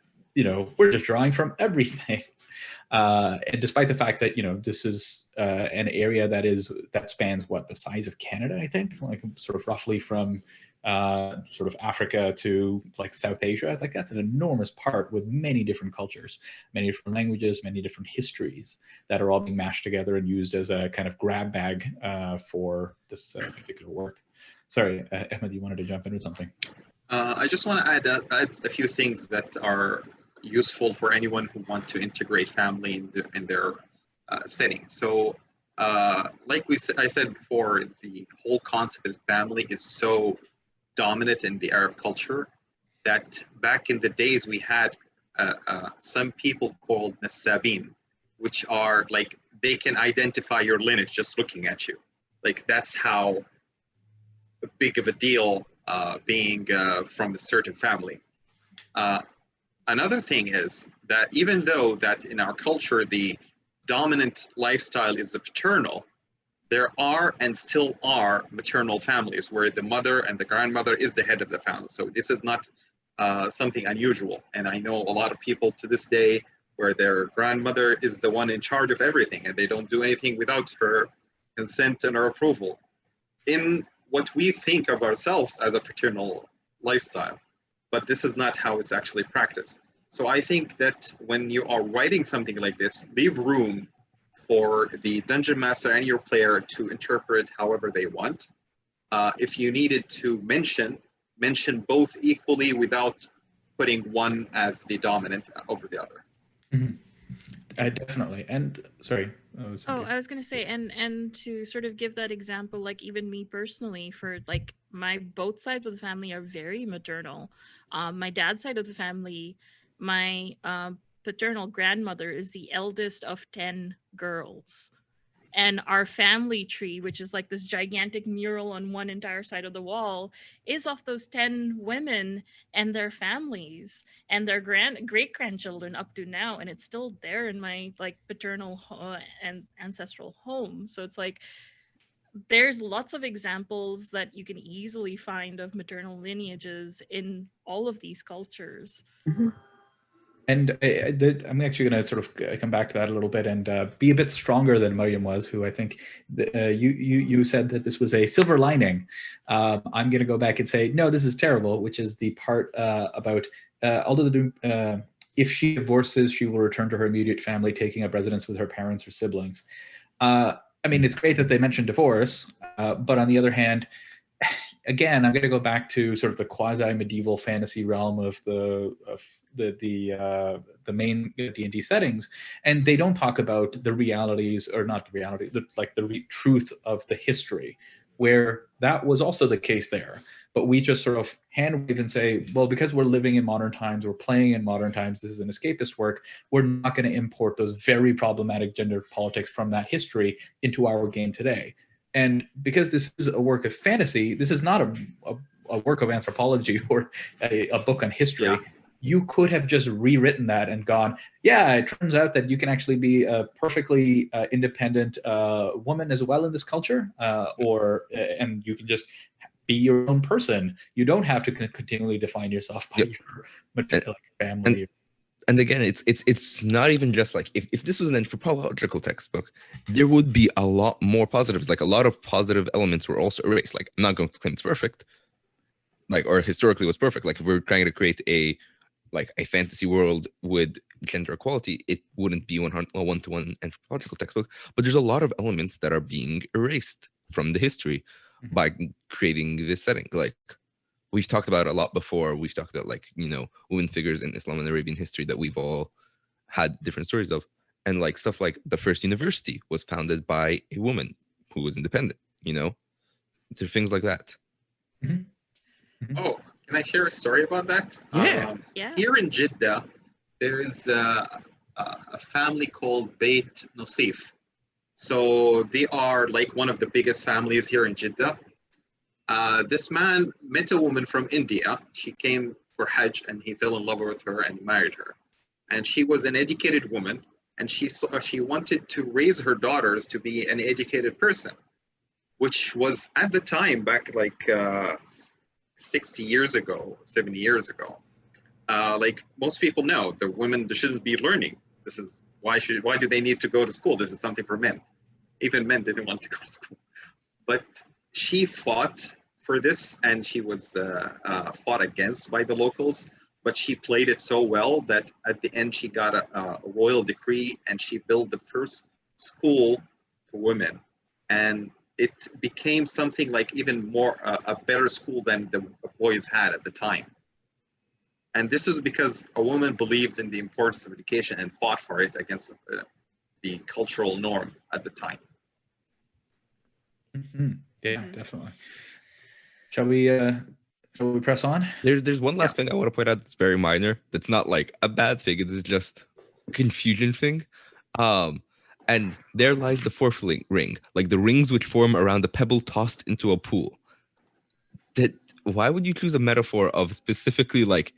we're just drawing from everything, and despite the fact that this is an area that spans the size of Canada, I think, sort of roughly from sort of Africa to South Asia. That's an enormous part with many different cultures, many different languages, many different histories that are all being mashed together and used as a kind of grab bag for this particular work. Sorry, Emma, you wanted to jump in with something? I just want to add a few things that are useful for anyone who want to integrate family in their setting. So like I said before, the whole concept of family is so dominant in the Arab culture that back in the days we had some people called Nassabin, which are they can identify your lineage just looking at you. That's how big of a deal being from a certain family. another thing is that even though that in our culture the dominant lifestyle is the paternal, there are and still are maternal families where the mother and the grandmother is the head of the family. So this is not something unusual. And I know a lot of people to this day where their grandmother is the one in charge of everything and they don't do anything without her consent and her approval. In what we think of ourselves as a paternal lifestyle, but this is not how it's actually practiced. So I think that when you are writing something like this, leave room for the dungeon master and your player to interpret however they want. If you needed to mention both equally without putting one as the dominant over the other. Mm-hmm. Definitely. And sorry. I was going to say, and to sort of give that example, like even me personally, for like my both sides of the family are very maternal. My dad's side of the family, my paternal grandmother is the eldest of 10 girls. And our family tree, which is like this gigantic mural on one entire side of the wall, is of those 10 women and their families and their great grandchildren up to now. And it's still there in my like paternal and ancestral home. So it's like, there's lots of examples that you can easily find of maternal lineages in all of these cultures. Mm-hmm. And I'm actually going to sort of come back to that a little bit and be a bit stronger than Mariam was, who I think you said that this was a silver lining. I'm going to go back and say, no, this is terrible, which is the part about although if she divorces, she will return to her immediate family, taking up residence with her parents or siblings. I mean, it's great that they mentioned divorce, but on the other hand, again, I'm going to go back to sort of the quasi-medieval fantasy realm of the main D&D settings, and they don't talk about the realities, or not the reality, the truth of the history, where that was also the case there. But we just sort of hand wave and say, well, because we're living in modern times, we're playing in modern times, this is an escapist work, we're not going to import those very problematic gender politics from that history into our game today. And because this is a work of fantasy, this is not a work of anthropology or a book on history. Yeah. You could have just rewritten that and gone, yeah, it turns out that you can actually be a perfectly independent woman as well in this culture, and you can just be your own person. You don't have to continually define yourself by your family. And again, it's not even just like, if this was an anthropological textbook, there would be a lot more positives. Like a lot of positive elements were also erased. Like, I'm not going to claim it's perfect, like, or historically was perfect. Like, if we're trying to create a fantasy world with gender equality, it wouldn't be a one-to-one anthropological textbook. But there's a lot of elements that are being erased from the history by creating this setting. Like, we've talked about a lot before. We've talked about, like, women figures in Islam and Arabian history that we've all had different stories of. And like stuff like the first university was founded by a woman who was independent, to things like that. Mm-hmm. Mm-hmm. Oh, can I share a story about that? Yeah. Here in Jeddah, there is a family called Beit Nasif. So they are like one of the biggest families here in Jeddah. This man met a woman from India. She came for Hajj and he fell in love with her and married her. And she was an educated woman, and she wanted to raise her daughters to be an educated person, which was at the time back like 60 years ago, 70 years ago. Like most people know, the women, they shouldn't be learning. This is why do they need to go to school? This is something for men. Even men didn't want to go to school. But she fought for this, and she was fought against by the locals, but she played it so well that at the end she got a royal decree, and she built the first school for women, and it became something like even more a better school than the boys had at the time. And this is because a woman believed in the importance of education and fought for it against the cultural norm at the time. Mm-hmm. Yeah, definitely. Shall we press on? There's one last thing I want to point out that's very minor. That's not like a bad thing. It is just a confusion thing. And there lies the fourth ring, like the rings which form around a pebble tossed into a pool. Why would you choose a metaphor of specifically like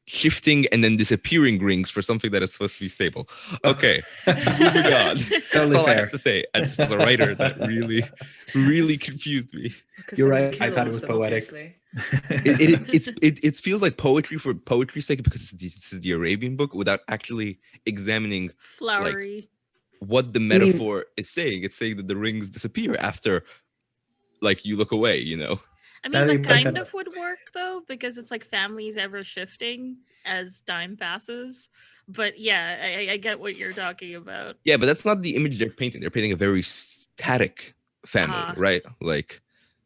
shifting and then disappearing rings for something that is supposed to be stable. Okay, moving on. That's all I have to say. Just as a writer, that really confused me. Because You're they right. I kill thought it all was of them, poetic. obviously. It feels like poetry for poetry's sake because this is the Arabian book without actually examining Flowery. what the metaphor is saying. It's saying that the rings disappear after, like, you look away, you know? I Now mean, that that you bring kind that of would work though, because it's like families ever shifting as time passes. But yeah, I get what you're talking about. Yeah, but that's not the image they're painting. They're painting a very static family, Ah. right? Like,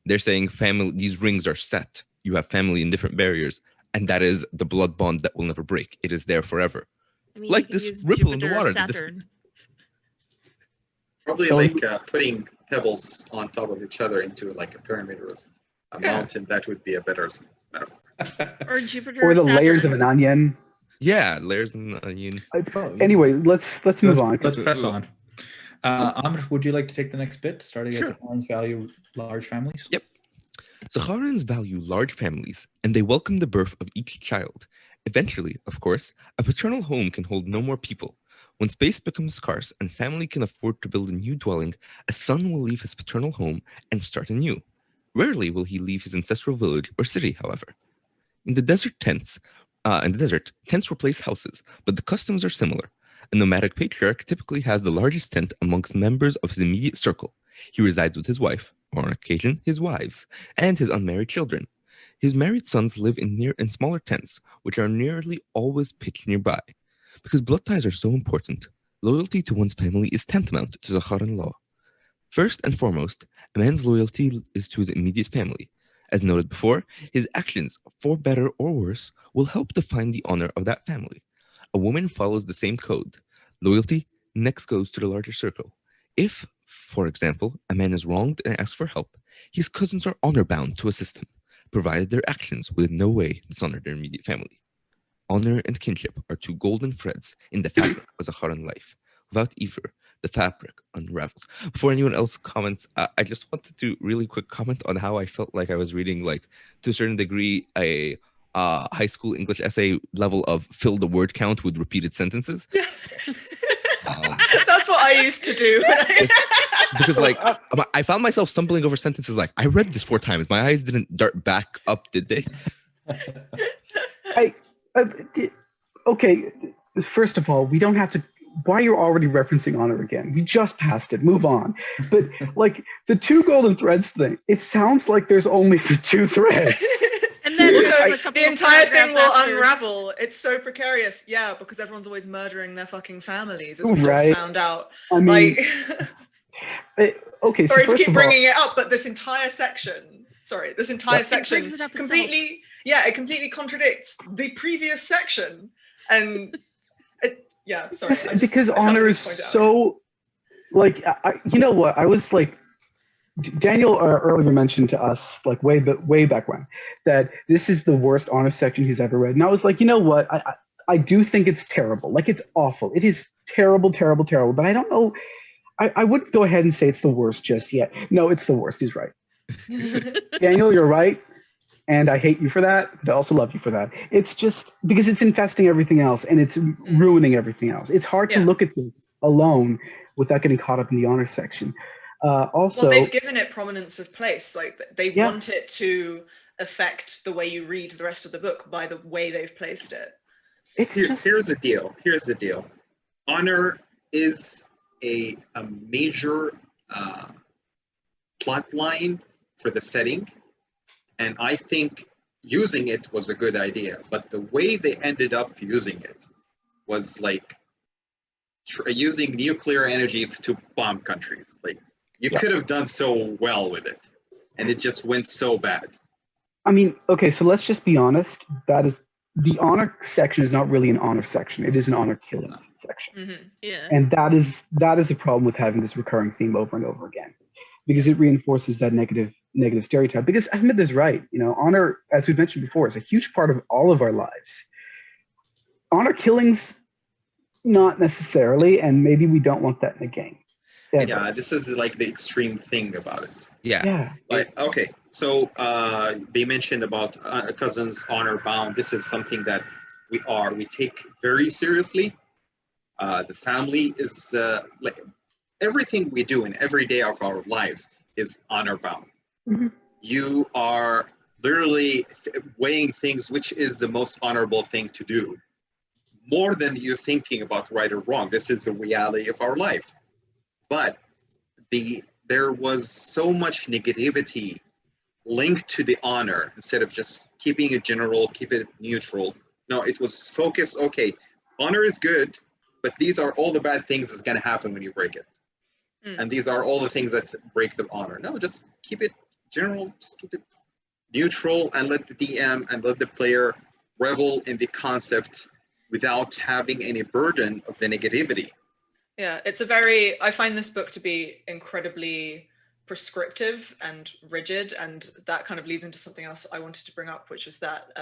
they're saying family, these rings are set. You have family in different barriers, and that is the blood bond that will never break. It is there forever. I mean, Like you could this use ripple in the Jupiter or water that Saturn. Probably So- like putting pebbles on top of each other into like a pyramid or a mountain. That would be a better metaphor. Or Jupiter Or the Saturn. layers of an onion. Yeah, layers in the onion. Anyway, let's move on. Let's press on. Ammar, would you like to take the next bit, starting Sure. at Zaharan's value large families? Yep. Zaharans value large families, and they welcome the birth of each child. Eventually, of course, a paternal home can hold no more people. When space becomes scarce and family can afford to build a new dwelling, a son will leave his paternal home and start anew. Rarely will he leave his ancestral village or city, however. In the desert, tents replace houses, but the customs are similar. A nomadic patriarch typically has the largest tent amongst members of his immediate circle. He resides with his wife, or on occasion his wives, and his unmarried children. His married sons live in smaller tents, which are nearly always pitched nearby. Because blood ties are so important, loyalty to one's family is tantamount to Zaharan law. First and foremost, a man's loyalty is to his immediate family. As noted before, his actions, for better or worse, will help define the honor of that family. A woman follows the same code. Loyalty next goes to the larger circle. If, for example, a man is wronged and asks for help, his cousins are honor-bound to assist him, provided their actions will in no way dishonor their immediate family. Honor and kinship are two golden threads in the fabric of Zaharan life. Without either, the fabric unravels. Before anyone else comments, I just wanted to really quick comment on how I felt like I was reading, like, to a certain degree, a high school English essay level of fill the word count with repeated sentences. That's what I used to do. Because, like, I found myself stumbling over sentences like, I read this 4 times. My eyes didn't dart back up, did they? Okay, first of all, we don't have to. Why you're already referencing honor again? We just passed it. Move on. But like the 2 golden threads thing, it sounds like there's only the 2 threads. And then Also, there's a couple the of entire thing paragraphs will after. unravel. It's so precarious. Yeah, because everyone's always murdering their fucking families, as we just Right. found out. I mean, Like, okay. sorry so to first keep of all, bringing it up, but this entire section, section brings it up itself. completely, it completely contradicts the previous section. And yeah, sorry. because I felt honor the need is to point it out. so, like, you know what? I was like, Daniel earlier mentioned to us, like way back when, that this is the worst honor section he's ever read, and I was like, you know what? I do think it's terrible. Like, it's awful. It is terrible, terrible, terrible. But I don't know. I wouldn't go ahead and say it's the worst just yet. No, it's the worst. He's right. Daniel, you're right. And I hate you for that, but I also love you for that. It's just because it's infesting everything else and it's ruining everything else. It's hard to look at this alone without getting caught up in the honor section. Also, well, they've given it prominence of place. Like they want it to affect the way you read the rest of the book by the way they've placed it. Here's the deal. Honor is a major plot line for the setting. And I think using it was a good idea, but the way they ended up using it was like using nuclear energy to bomb countries. Like, you could have done so well with it, and it just went so bad. I mean, okay, so let's just be honest. That is, the honor section is not really an honor section. It is an honor killing section. Mm-hmm. Yeah. And that is the problem with having this recurring theme over and over again, because it reinforces that negative stereotype. Because Ahmed is right. You know, honor, as we've mentioned before, is a huge part of all of our lives. Honor killings, not necessarily, and maybe we don't want that in a game. Yeah, this is like the extreme thing about it. Yeah. Like, okay, so they mentioned about cousins honor bound. This is something that we take very seriously. The family is like everything we do in every day of our lives is honor bound. Mhm. You are literally weighing things, which is the most honorable thing to do, more than you thinking about right or wrong. This is the reality of our life. But there was so much negativity linked to the honor instead of just keeping it general, keep it neutral. No, it was focused, okay, honor is good, but these are all the bad things that's going to happen when you break it. And these are all the things that break the honor. No, just keep it general, just keep it neutral, and let the DM and let the player revel in the concept without having any burden of the negativity. Yeah, I find this book to be incredibly prescriptive and rigid, and that kind of leads into something else I wanted to bring up, which is that,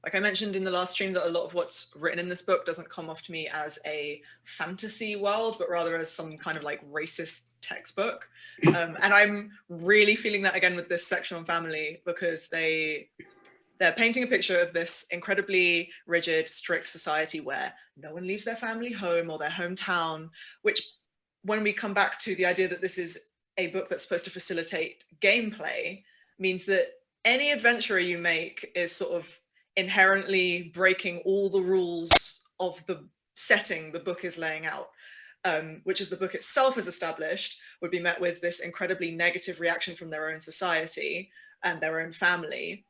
like I mentioned in the last stream, that a lot of what's written in this book doesn't come off to me as a fantasy world, but rather as some kind of like racist textbook. And I'm really feeling that again with this section on family, because they're painting a picture of this incredibly rigid, strict society where no one leaves their family home or their hometown, which when we come back to the idea that this is a book that's supposed to facilitate gameplay, means that any adventurer you make is sort of inherently breaking all the rules of the setting the book is laying out, which, as the book itself has established, would be met with this incredibly negative reaction from their own society and their own family.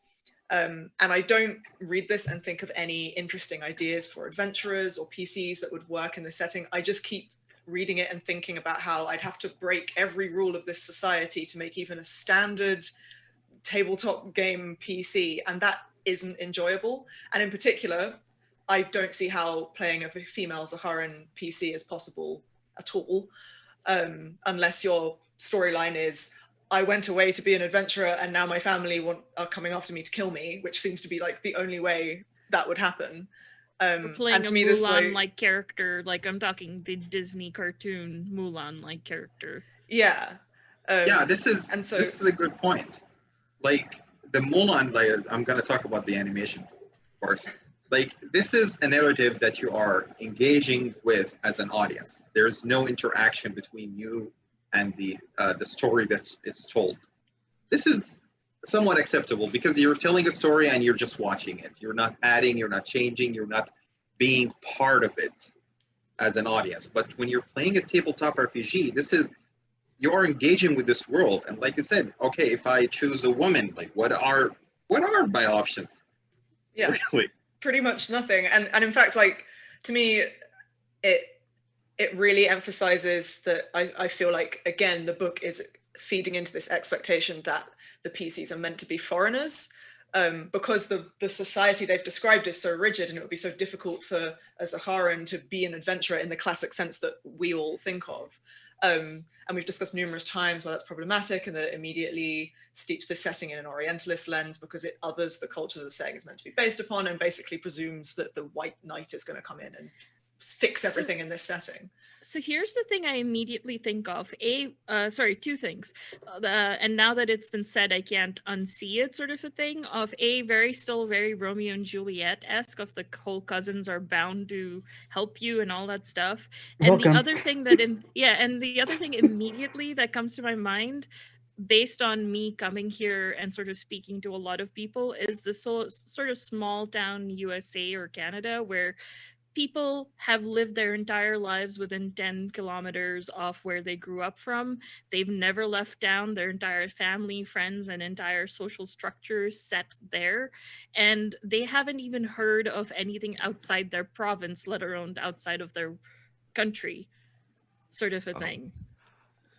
And I don't read this and think of any interesting ideas for adventurers or PCs that would work in this setting. I just keep reading it and thinking about how I'd have to break every rule of this society to make even a standard tabletop game PC, and that isn't enjoyable. And in particular, I don't see how playing a female Zaharan PC is possible at all, unless your storyline is, I went away to be an adventurer and now my family are coming after me to kill me, which seems to be like the only way that would happen. Playing and to a me, this Mulan-like character, like I'm talking the Disney cartoon Mulan-like character. Yeah. This is a good point. Like the Mulan, like I'm gonna talk about the animation, of course. Like this is a narrative that you are engaging with as an audience. There's no interaction between you and the story that is told. This is somewhat acceptable because you're telling a story and you're just watching it. You're not adding, you're not changing, you're not being part of it as an audience. But when you're playing a tabletop RPG, you're engaging with this world. And like you said, okay, if I choose a woman, like what are my options? Yeah, really? Pretty much nothing. And in fact, like to me, it really emphasizes that I feel like, again, the book is feeding into this expectation that the PCs are meant to be foreigners, because the society they've described is so rigid, and it would be so difficult for a Zaharan to be an adventurer in the classic sense that we all think of. And we've discussed numerous times why that's problematic, and that it immediately steeps the setting in an Orientalist lens because it others the culture that the setting is meant to be based upon, and basically presumes that the white knight is going to come in and fix everything in this setting. So here's the thing I immediately think of. Two things. And now that it's been said, I can't unsee it, sort of a thing, of still very Romeo and Juliet-esque, of the whole cousins are bound to help you and all that stuff. And the other thing immediately that comes to my mind, based on me coming here and sort of speaking to a lot of people, is this sort of small town USA or Canada where people have lived their entire lives within 10 kilometers of where they grew up from. They've never left town. Their entire family, friends, and entire social structure set there. And they haven't even heard of anything outside their province, let alone outside of their country, sort of a thing.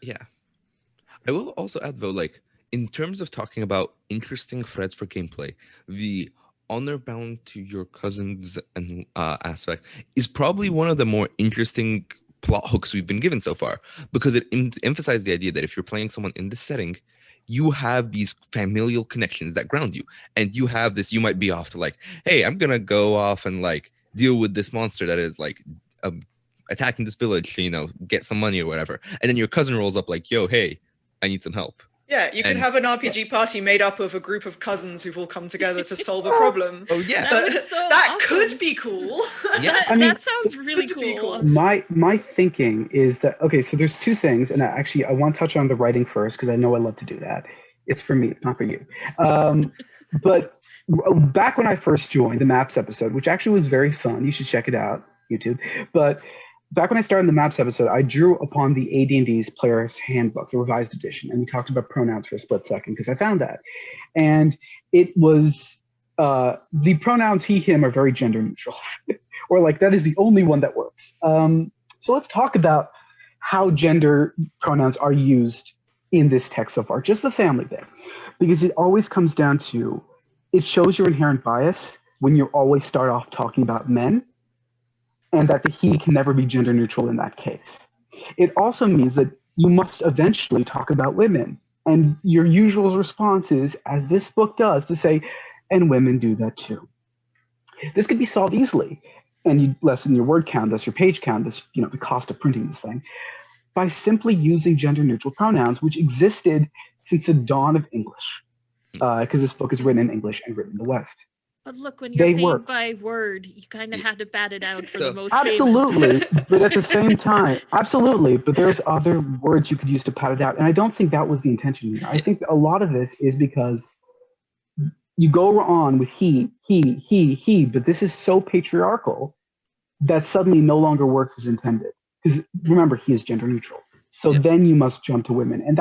Yeah. I will also add, though, like, in terms of talking about interesting threads for gameplay, the honor bound to your cousins and aspect is probably one of the more interesting plot hooks we've been given so far, because it emphasized the idea that if you're playing someone in this setting, you have these familial connections that ground you, and you have this, you might be off to like, hey, I'm gonna go off and like deal with this monster that is like attacking this village to, get some money or whatever, and then your cousin rolls up like, yo, hey, I need some help. Yeah, you could And- have an RPG party made up of a group of cousins who've all come together to solve a problem. Oh yeah. That was so That awesome. could be cool. Yeah. That, I mean, that sounds really could be cool. cool. My thinking is that, okay, so there's two things, and I want to touch on the writing first because I know I love to do that. It's for me, it's not for you. But back when I first joined the Maps episode, which actually was very fun, you should check it out, YouTube. But back when I started the Maps episode, I drew upon the AD&D's Player's Handbook, the revised edition, and we talked about pronouns for a split second because I found that. And it was, the pronouns he, him are very gender neutral, or like that is the only one that works. So let's talk about how gender pronouns are used in this text so far, just the family bit, because it always comes down to, it shows your inherent bias when you always start off talking about men, and that the he can never be gender neutral in that case. It also means that you must eventually talk about women. And your usual response is, as this book does, to say, and women do that too. This could be solved easily, and you lessen your word count, thus your page count, this, the cost of printing this thing, by simply using gender neutral pronouns, which existed since the dawn of English, because this book is written in English and written in the West. But look, when you're They paid work. by word, you kind of had to bat it out for the So- most payment. Absolutely, but at the same time, absolutely, but there's other words you could use to pat it out, and I don't think that was the intention here. I think a lot of this is because you go on with he, but this is so patriarchal that suddenly no longer works as intended. Because remember, he is gender neutral. So Yeah. then you must jump to women, and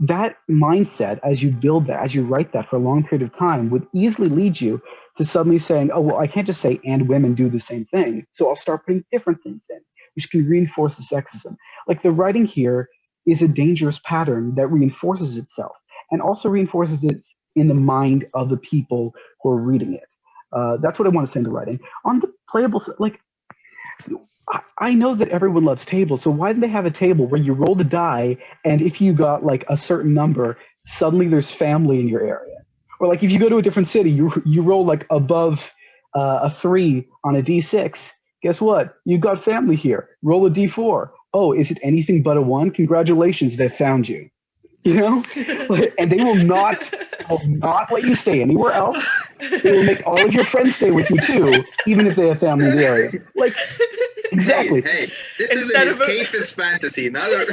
that mindset, as you build that, as you write that for a long period of time, would easily lead you to suddenly saying, oh, well, I can't just say, and women do the same thing. So I'll start putting different things in, which can reinforce the sexism. Like the writing here is a dangerous pattern that reinforces itself and also reinforces it in the mind of the people who are reading it. That's what I want to say in the writing. On the playable, like, I know that everyone loves tables, so why didn't they have a table where you roll the die, and if you got like a certain number, suddenly there's family in your area? Or like if you go to a different city, you roll like above a 3 on a d6, guess what? You got family here. Roll a d4. Oh, is it anything but a 1? Congratulations, they found you. And they will not let you stay anywhere else. They will make all of your friends stay with you too, even if they have family in the area. Like, exactly. Hey, this Instead is of an a- escapist fantasy, not a...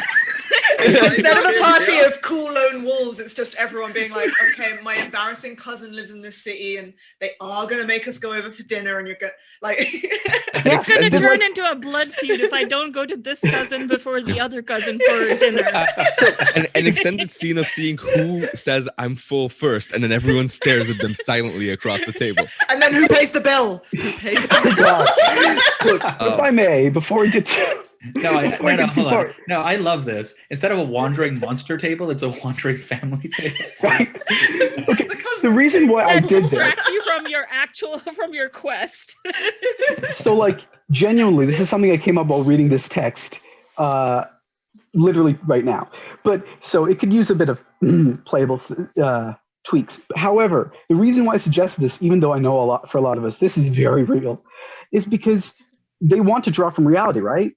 Instead of a party Yeah. of cool lone wolves, it's just everyone being like, okay, my embarrassing cousin lives in this city and they are going to make us go over for dinner and you're going to, like... Yeah, It's gonna and turn like- into a blood feud if I don't go to this cousin before the other cousin for dinner. An extended scene of seeing who says I'm full first, and then everyone stares at them silently across the table. And then who pays the bill? Who pays the bill? God. Look, if I may, before we get to No, before we get too hold on. far, No, I love this. Instead of a wandering monster table, it's a wandering family table. right? Okay, The cousins the reason why I That did this, distracts you from your quest. so like genuinely, this is something I came up while reading this text, literally right now. But so it could use a bit of playable tweaks. However, the reason why I suggested this, even though I know for a lot of us, this is very real, is because they want to draw from reality, right?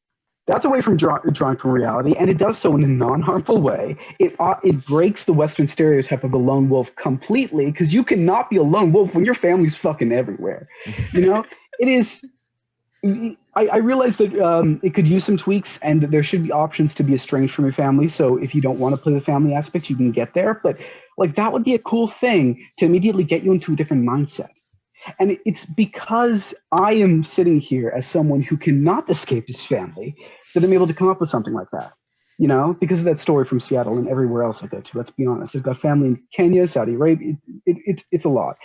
That's away from drawing from reality, and it does so in a non-harmful way. It breaks the Western stereotype of the lone wolf completely, because you cannot be a lone wolf when your family's fucking everywhere. It is. I realize that it could use some tweaks, and that there should be options to be estranged from your family. So if you don't want to play the family aspect, you can get there. But like that would be a cool thing to immediately get you into a different mindset. And it's because I am sitting here as someone who cannot escape his family that I'm able to come up with something like that. Because of that story from Seattle and everywhere else I go to. Let's be honest. I've got family in Kenya, Saudi Arabia. It's a lot.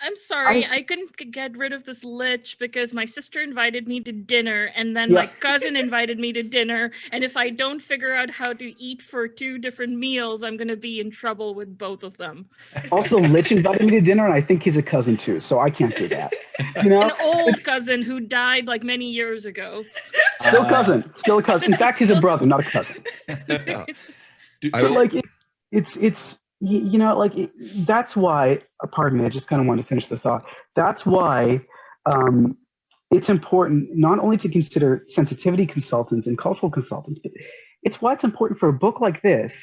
I'm sorry, I couldn't get rid of this lich because my sister invited me to dinner and then my cousin invited me to dinner. And if I don't figure out how to eat for 2 different meals, I'm going to be in trouble with both of them. Also, Lich invited me to dinner, and I think he's a cousin too, so I can't do that. An old cousin who died like many years ago. Still a cousin. In fact, he's a brother, not a cousin. Yeah. But like, that's why. Pardon me. I just kind of want to finish the thought. That's why it's important not only to consider sensitivity consultants and cultural consultants, but it's why it's important for a book like this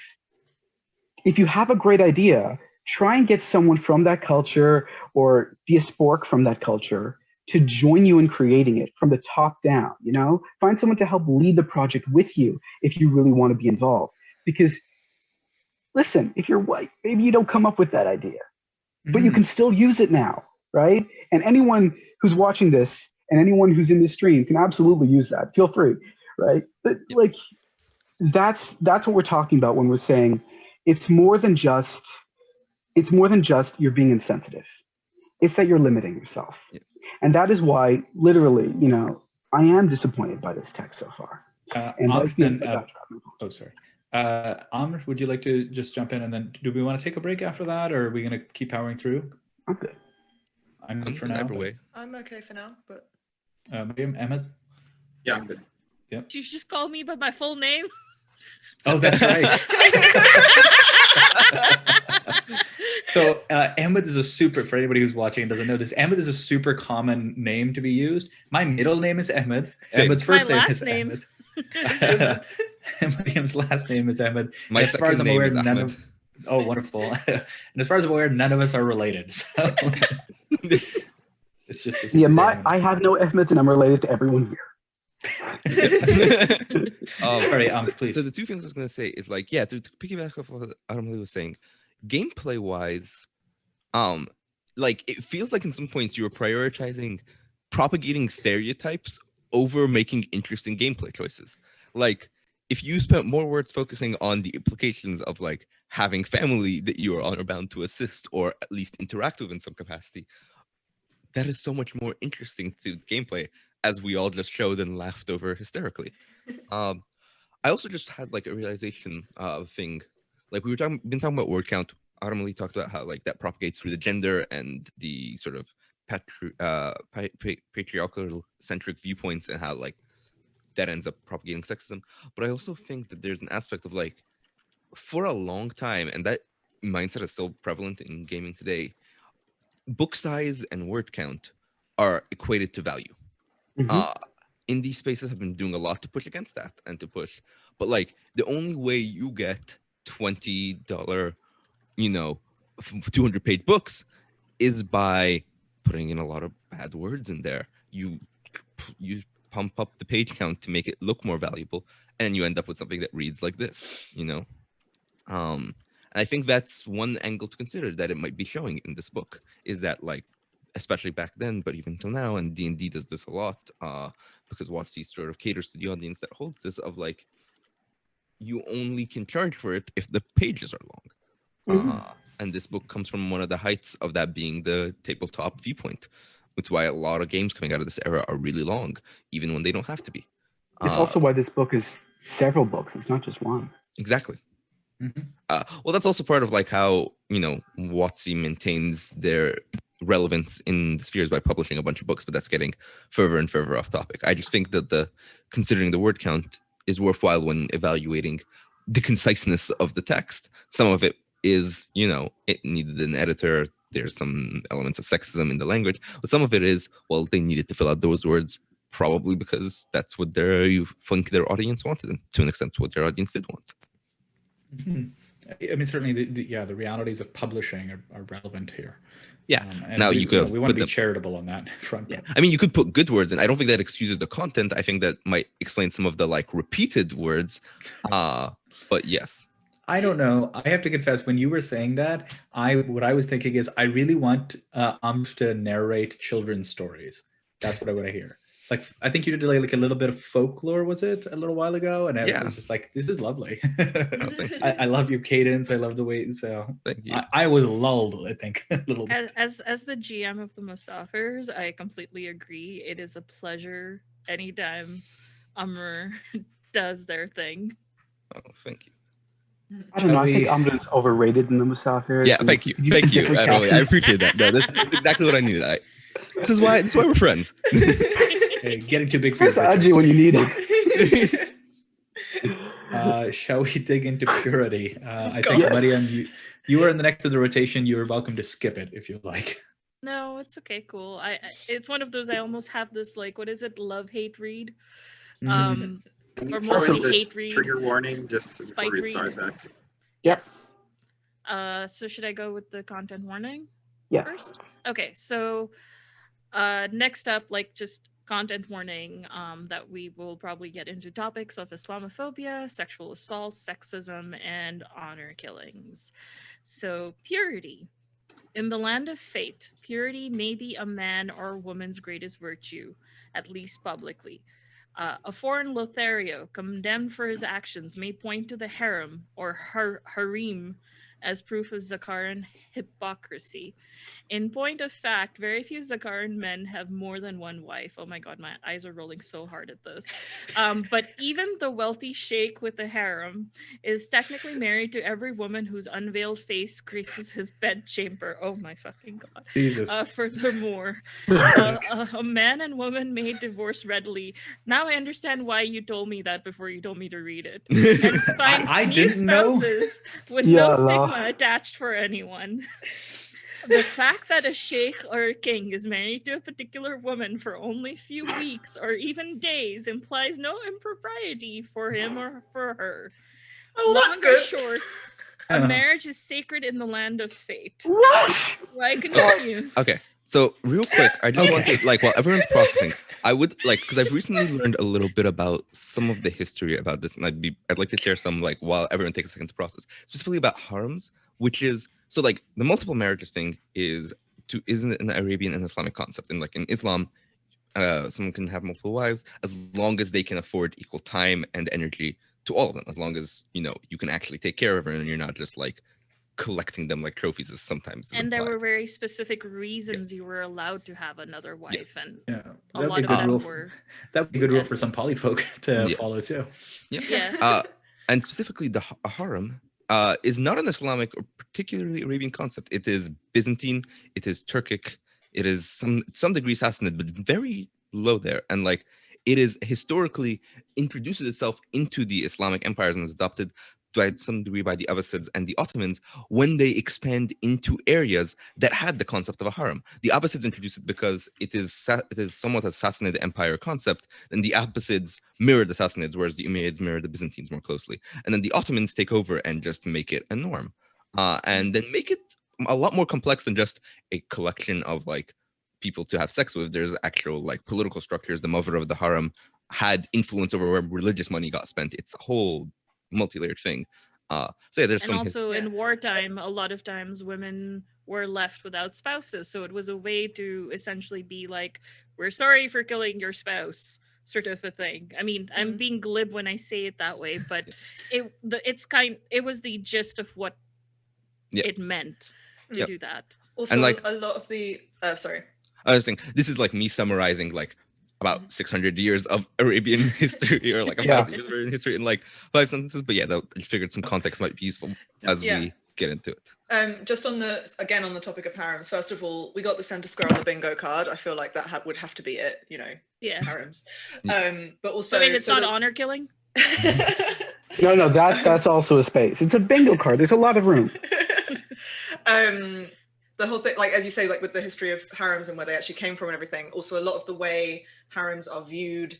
if you have a great idea, try and get someone from that culture or diasporic from that culture to join you in creating it from the top down, you know? Find someone to help lead the project with you if you really want to be involved. Because listen, if you're white, maybe you don't come up with that idea, but you can still use it now, right? And anyone who's watching this and anyone who's in this stream can absolutely use that. Feel free, right? But like, that's what we're talking about when we're saying it's more than just you're being insensitive. It's that you're limiting yourself. Yeah. And that is why, literally, you know, I am disappointed by this text so far. And that's the end of that. Oh, sorry. Ammar, would you like to just jump in, and then do we want to take a break after that, or are we going to keep powering through? I'm good. I'm good for now. Either way. I'm okay for now, but Miriam, Emmett? Yeah, I'm good. Did you just call me by my full name? Oh, that's right. So Emmett is a super, for anybody who's watching and doesn't know this, Emmett is a super common name to be used. My middle name is Emmett. Same. Emmett's first My name last is name. Emmett. Miriam's last name is Emmett. My As far as second I'm name aware, is none Ahmed. of oh, wonderful. And as far as I'm aware, none of us are related. So it's just this Yeah, weird name. I have no estimates, and I'm related to everyone here. Sorry, please. So the two things I was going to say is like, yeah, to piggyback off what Adam Lee was saying, gameplay wise, like it feels like in some points you were prioritizing propagating stereotypes over making interesting gameplay choices. Like if you spent more words focusing on the implications of like having family that you are honor bound to assist or at least interact with in some capacity, that is so much more interesting to gameplay, as we all just showed and laughed over hysterically. I also just had like a realization thing. Like we were been talking about word count. Adam Lee talked about how like that propagates through the gender and the sort of patriarchal centric viewpoints, and how like that ends up propagating sexism. But I also think that there's an aspect of like, for a long time, and that mindset is still prevalent in gaming today, book size and word count are equated to value. Indie spaces have been doing a lot to push against that and to push, but like the only way you get $20, 200-page books is by putting in a lot of bad words in there. You pump up the page count to make it look more valuable, and you end up with something that reads like this, And I think that's one angle to consider that it might be showing in this book, is that like, especially back then, but even till now, and D&D does this a lot, because WotC sort of caters to the audience that holds this, of like, you only can charge for it if the pages are long. And this book comes from one of the heights of that being the tabletop viewpoint. Which is why a lot of games coming out of this era are really long, even when they don't have to be. It's also why this book is several books. It's not just one. Exactly. Well, that's also part of like how, WotC maintains their relevance in the spheres by publishing a bunch of books, but that's getting further and further off topic. I just think that considering the word count is worthwhile when evaluating the conciseness of the text. Some of it is, it needed an editor. There's some elements of sexism in the language, but some of it is, well, they needed to fill out those words probably because that's what you think their audience wanted, and to an extent what their audience did want. I mean, certainly, the realities of publishing are relevant here. Yeah. And now we want to be them, charitable on that front. Yeah. I mean, you could put good words in. I don't think that excuses the content. I think that might explain some of the like repeated words. But yes. I don't know. I have to confess, when you were saying that, what I was thinking is I really want to narrate children's stories. That's what I want to hear. Like, I think you did like a little bit of folklore, was it, a little while ago? And I was just like, this is lovely. I love your cadence. I love the way. So thank you. I was lulled, I think, a little bit. As the GM of the Musafirs, I completely agree. It is a pleasure anytime Ammar does their thing. Oh, thank you. I don't know. I think Amr is overrated in the Musafir. Yeah, thank you. Thank you. I appreciate that. No, that's exactly what I needed. This is why we're friends. Hey, getting too big for Where's Aji when you need it? Shall we dig into purity? I think, Mariam, you were in the next of the rotation. You are welcome to skip it if you like. No, it's okay. Cool. It's one of those. I almost have this like, what is it? Love-hate read. Can you Or throw mostly in the hate read. trigger warning just before we Spike start read. that? Yes. So should I go with the content warning Yeah. first? Okay, so next up, like just content warning that we will probably get into topics of Islamophobia, sexual assault, sexism, and honor killings. So purity. In the land of fate, purity may be a man or woman's greatest virtue, at least publicly. A foreign Lothario, condemned for his actions, may point to the harem or harem as proof of Zakaran hypocrisy. In point of fact, very few Zakaran men have more than one wife. Oh my god, my eyes are rolling so hard at this. But even the wealthy sheikh with the harem is technically married to every woman whose unveiled face graces his bedchamber. Oh my fucking god. Jesus. Furthermore, a man and woman may divorce readily. Now I understand why you told me that before you told me to read it. And find I new didn't know. spouses with Yeah, no no. stigma attached for anyone. The fact that a sheikh or a king is married to a particular woman for only a few weeks or even days implies no impropriety for him or for her. Oh, well, that's Long or good. short, I a don't know. marriage is sacred in the land of fate. What? Why continue? Okay, so real quick, I just want Okay. to, like, while everyone's processing, I would like, because I've recently learned a little bit about some of the history about this, and I'd like to share some, like, while everyone takes a second to process, specifically about harems, which is, so like the multiple marriages thing isn't an Arabian and Islamic concept, and like in Islam, someone can have multiple wives as long as they can afford equal time and energy to all of them, as long as you can actually take care of her and you're not just like collecting them like trophies, as sometimes is And there implied. were very specific reasons you were allowed to have another wife, and Yeah, a that'd lot be a of good them rule. were. That would be a good rule Yeah. for some polyfolk to Yeah. follow too. Yeah. And specifically, a harem is not an Islamic or particularly Arabian concept. It is Byzantine, it is Turkic, it is some degree Sassanid, but very low there. And like it is historically introduces itself into the Islamic empires and is adopted to some degree by the Abbasids and the Ottomans when they expand into areas that had the concept of a harem. The Abbasids introduced it because it is somewhat a Sassanid empire concept, and the Abbasids mirror the Sassanids, whereas the Umayyads mirror the Byzantines more closely. And then the Ottomans take over and just make it a norm, and then make it a lot more complex than just a collection of like people to have sex with. There's actual like political structures. The mother of the harem had influence over where religious money got spent. It's a whole multi-layered thing. So yeah, there's And some also Yeah. in wartime, a lot of times women were left without spouses. So it was a way to essentially be like, we're sorry for killing your spouse, sort of a thing. I mean, I'm Mhm. being glib when I say it that way, but it was the gist of what Yeah. it meant to Yep. do that. Also, And, like- a lot of the sorry. I was thinking this is like me summarizing like about 600 years of Arabian history, or like 1,000 years of Arabian history in like 5 sentences. But yeah, I figured some context might be useful as Yeah. we get into it. Just on the topic of harems. First of all, we got the center square on the bingo card. I feel like that would have to be it. Yeah. Harems. Yeah. But also, So wait, it's so not the- honor killing? No, that's also a space. It's a bingo card. There's a lot of room. The whole thing, like as you say, like with the history of harems and where they actually came from and everything. Also, a lot of the way harems are viewed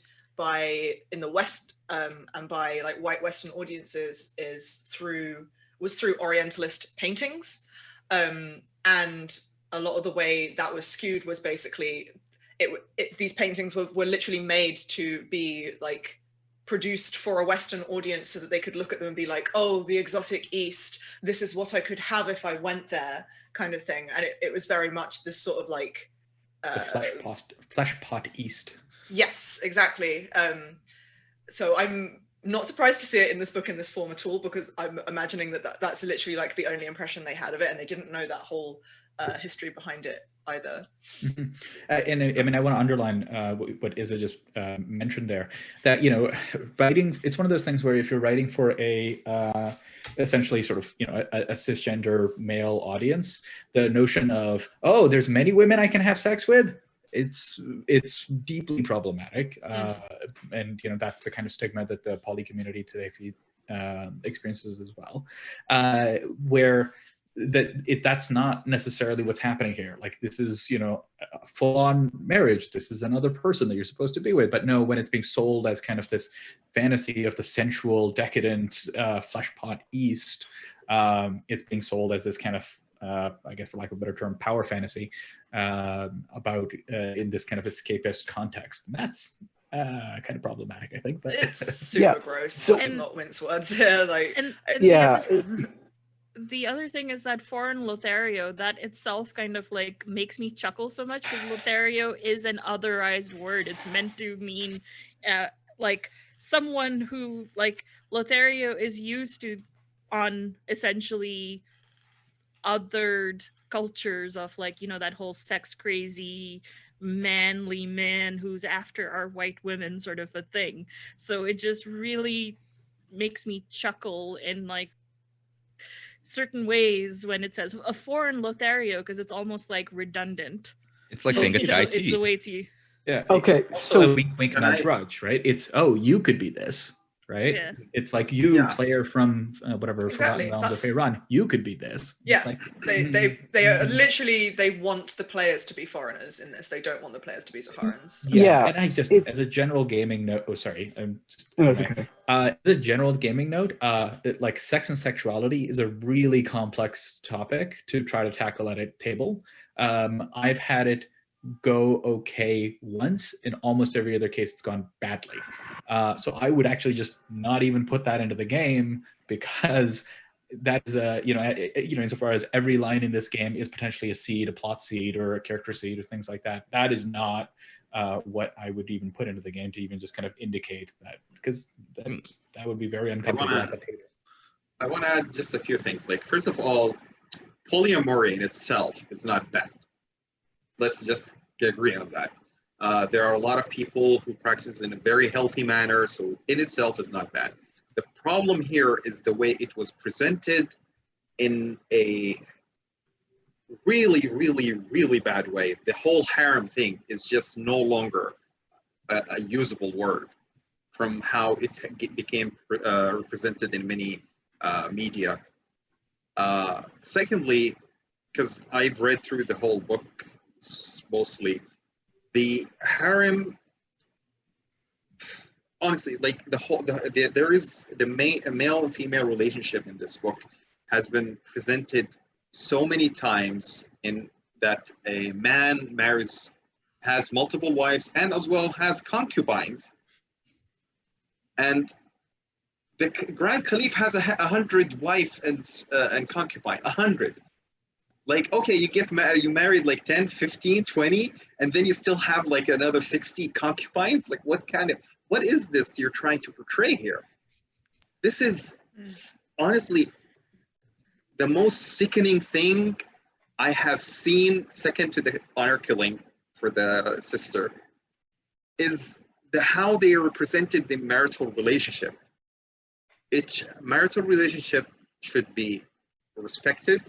in the West and by like white Western audiences was through Orientalist paintings, and a lot of the way that was skewed was basically these paintings were literally made to be like produced for a Western audience so that they could look at them and be like, oh, the exotic East, this is what I could have if I went there, kind of thing. And it was very much this sort of like The flesh pot East. yes, exactly. So I'm not surprised to see it in this book in this form at all, because I'm imagining that's literally like the only impression they had of it, and they didn't know that whole history behind it either. Mhm. And I mean, I want to underline what Isa just mentioned there, that writing, it's one of those things where if you're writing for a essentially sort of a cisgender male audience, the notion of, oh, there's many women I can have sex with, it's deeply problematic, and that's the kind of stigma that the poly community today experiences as well, where that's not necessarily what's happening here. Like, this is a full-on marriage, this is another person that you're supposed to be with. But no, when it's being sold as kind of this fantasy of the sensual, decadent flesh pot East, it's being sold as this kind of, I guess for lack of a better term, power fantasy about in this kind of escapist context. And that's kind of problematic, I think. But It's super Yeah. gross. So- Let's not mince words here. Like, And Yeah. the other thing is that foreign Lothario, that itself kind of like makes me chuckle so much because Lothario is an otherized word. It's meant to mean like someone who, like, Lothario is used to on essentially othered cultures of, like, you know, that whole sex crazy manly man who's after our white women sort of a thing. So it just really makes me chuckle in like certain ways when it says a foreign Lothario, because it's almost like redundant. It's like saying a chai It's the tea. way to yeah. Okay, Also, so a wink, wink, Can nudge, I- nudge, right? It's, oh, you could be this, right? Yeah. It's like you, Yeah. player from whatever Exactly, Forgotten Realms of that's- Faerun, you could be this. It's Yeah, like, they are literally, they want the players to be foreigners in this. They don't want the players to be Zaharans. Yeah, and I just, it- as a general gaming note, oh, sorry, I'm just, no, it's okay. as a general gaming note, that like sex and sexuality is a really complex topic to try to tackle at a table. I've had it go okay once. In almost every other case, it's gone badly. So I would actually just not even put that into the game, because that is a, insofar as every line in this game is potentially a seed, a plot seed, or a character seed, or things like that. That is not what I would even put into the game to even just kind of indicate that, because that would be very uncomfortable at the table. I want to add just a few things. Like, first of all, polyamory in itself is not bad. Let's just agree on that. There are a lot of people who practice in a very healthy manner, so in itself is not bad. The problem here is the way it was presented in a really, really, really bad way. The whole harem thing is just no longer a usable word from how it became represented in many media. Secondly, because I've read through the whole book mostly, the harem, honestly, like there is the male and female relationship in this book has been presented so many times in that a man has multiple wives and as well has concubines, and the Grand Caliph has 100 wife and concubine, 100. Like, okay, you married like 10, 15, 20, and then you still have like another 60 concubines. Like, what is this you're trying to portray here? This is honestly the most sickening thing I have seen, second to the honor killing for the sister, is how they represented the marital relationship. Marital relationship should be respected,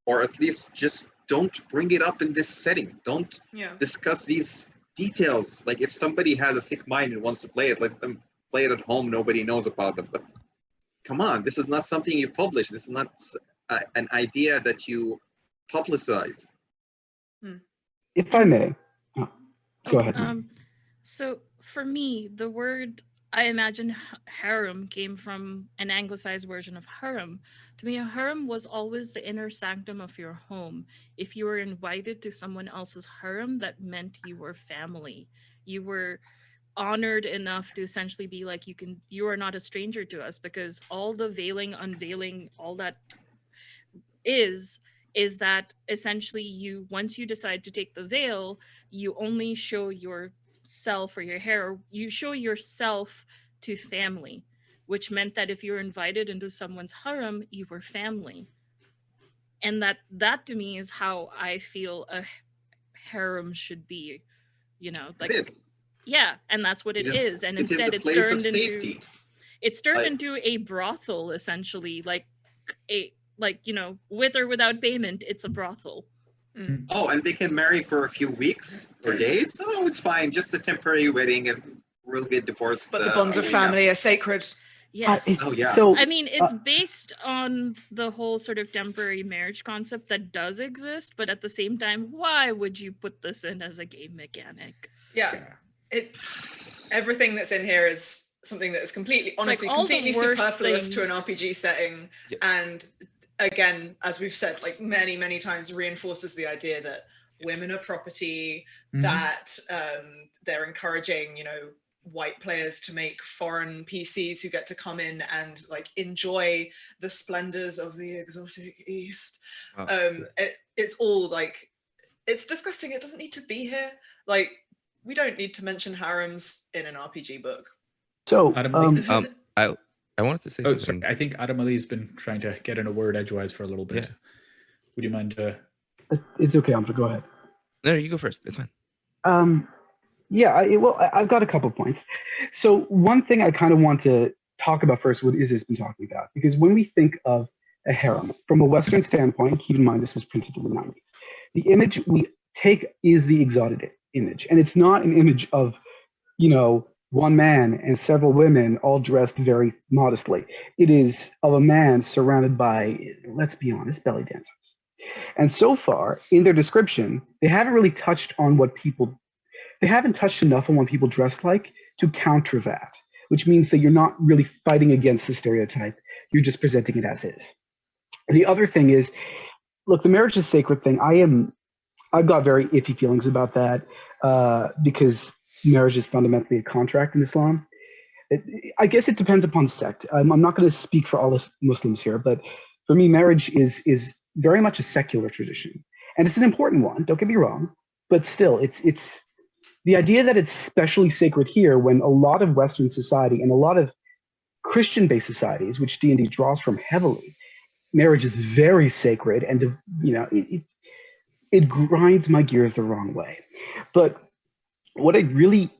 or at least just don't bring it up in this setting. Don't discuss these details. Like, if somebody has a sick mind and wants to play it, let them play it at home. Nobody knows about them. But come on, this is not something you publish. This is not an idea that you publicize. If I may, go ahead. So for me, the word, I imagine harem came from an anglicized version of harem. To me, a harem was always the inner sanctum of your home. If you were invited to someone else's harem, that meant you were family. You were honored enough to essentially be like, you are not a stranger to us, because all the veiling, unveiling, all that is that essentially once you decide to take the veil, you only show yourself or your hair, or you show yourself to family, which meant that if you're invited into someone's harem, you were family. And that to me is how I feel a harem should be, like, yeah, and that's what it is. And instead it's turned into a brothel, essentially, with or without payment, it's a brothel. Oh, and they can marry for a few weeks or days? Oh, it's fine. Just a temporary wedding, and we'll get divorced. But the bonds of family are sacred. Yes. Oh, yeah. So, I mean, it's based on the whole sort of temporary marriage concept that does exist, but at the same time, why would you put this in as a game mechanic? Yeah. Everything that's in here is something that is completely, honestly, like all the completely worst superfluous to an things. RPG setting, Yes. and again, as we've said like many times, reinforces the idea that women are property, that they're encouraging, you know, white players to make foreign PCs who get to come in and like enjoy the splendors of the exotic East. It's all like, it's disgusting. It doesn't need to be here. Like, we don't need to mention harems in an RPG book. So, Adam I wanted to say something. Sorry. I think Adam Ali's been trying to get in a word edgewise for a little bit. Yeah. Would you mind? It's okay. I'm gonna go ahead. No, you go first. It's fine. I've got a couple points. So one thing I kind of want to talk about first, what Iz has been talking about, because when we think of a harem from a Western standpoint, keep in mind this was printed in the 90s. The image we take is the exotic image, and it's not an image of, you know, one man and several women all dressed very modestly. It is of a man surrounded by, let's be honest, belly dancers. And so far in their description, they haven't really touched on they haven't touched enough on what people dress like to counter that, which means that you're not really fighting against the stereotype. You're just presenting it as is. The other thing is, look, the marriage is sacred thing. I've got very iffy feelings about that because marriage is fundamentally a contract in Islam. I guess it depends upon sect. I'm not going to speak for all Muslims here, but for me, marriage is very much a secular tradition, and it's an important one. Don't get me wrong, but still, it's the idea that it's specially sacred here when a lot of Western society and a lot of Christian-based societies, which D&D draws from heavily, marriage is very sacred, and you know it grinds my gears the wrong way. But what I really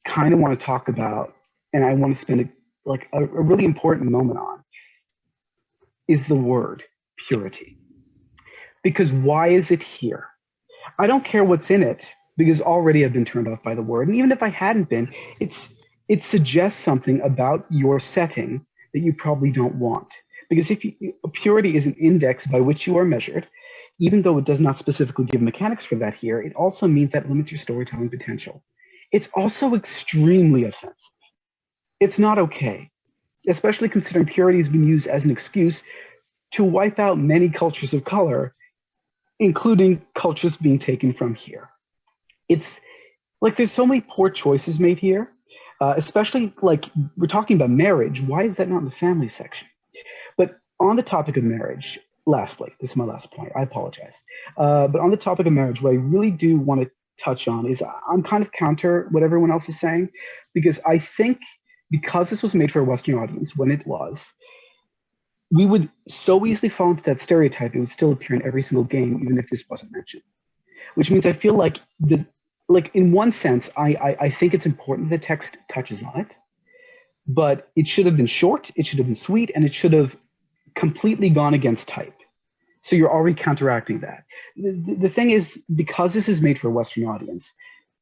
kind of want to talk about, and I want to spend a really important moment on, is the word purity. Because why is it here? I don't care what's in it, because already I've been turned off by the word. And even if I hadn't been, it suggests something about your setting that you probably don't want. Because purity is an index by which you are measured, even though it does not specifically give mechanics for that here, it also means that limits your storytelling potential. It's also extremely offensive. It's not okay, especially considering purity has been used as an excuse to wipe out many cultures of color, including cultures being taken from here. It's like there's so many poor choices made here, especially like we're talking about marriage. Why is that not in the family section? But on the topic of marriage, lastly, this is my last point, I apologize. But on the topic of marriage, what I really do want to touch on is I'm kind of counter what everyone else is saying, because I think because this was made for a Western audience when it was, we would so easily fall into that stereotype. It would still appear in every single game, even if this wasn't mentioned. Which means I feel like in one sense, I think it's important the text touches on it, but it should have been short, it should have been sweet, and it should have completely gone against type. So you're already counteracting that. The thing is, because this is made for a Western audience,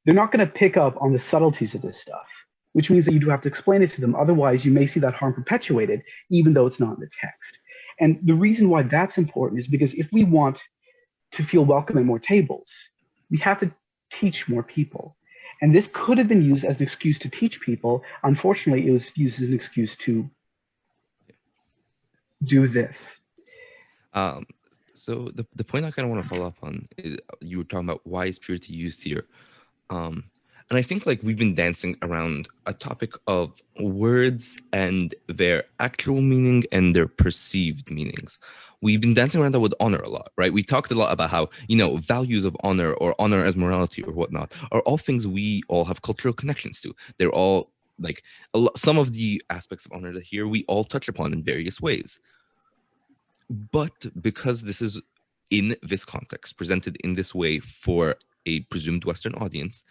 they're not going to pick up on the subtleties of this stuff, which means that you do have to explain it to them. Otherwise, you may see that harm perpetuated, even though it's not in the text. And the reason why that's important is because if we want to feel welcome at more tables, we have to teach more people. And this could have been used as an excuse to teach people. Unfortunately, it was used as an excuse to do this. So the point I kind of want to follow up on is you were talking about why is purity used here. And I think like we've been dancing around a topic of words and their actual meaning and their perceived meanings. We've been dancing around that with honor a lot, right? We talked a lot about how, you know, values of honor or honor as morality or whatnot are all things we all have cultural connections to. They're all like some of the aspects of honor that here we all touch upon in various ways. But because this is in this context, presented in this way for a presumed Western audience,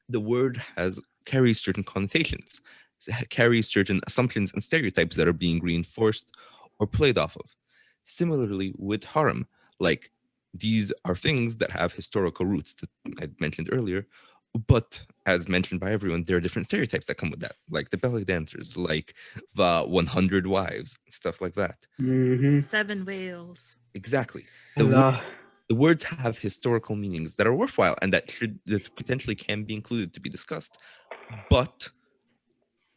the word carries certain connotations, carries certain assumptions and stereotypes that are being reinforced or played off of. Similarly with harem, like these are things that have historical roots that I mentioned earlier, but as mentioned by everyone, there are different stereotypes that come with that, like the belly dancers, like the 100 wives, stuff like that. Mm-hmm. 7 whales. Exactly. The words have historical meanings that are worthwhile and that potentially can be included to be discussed. But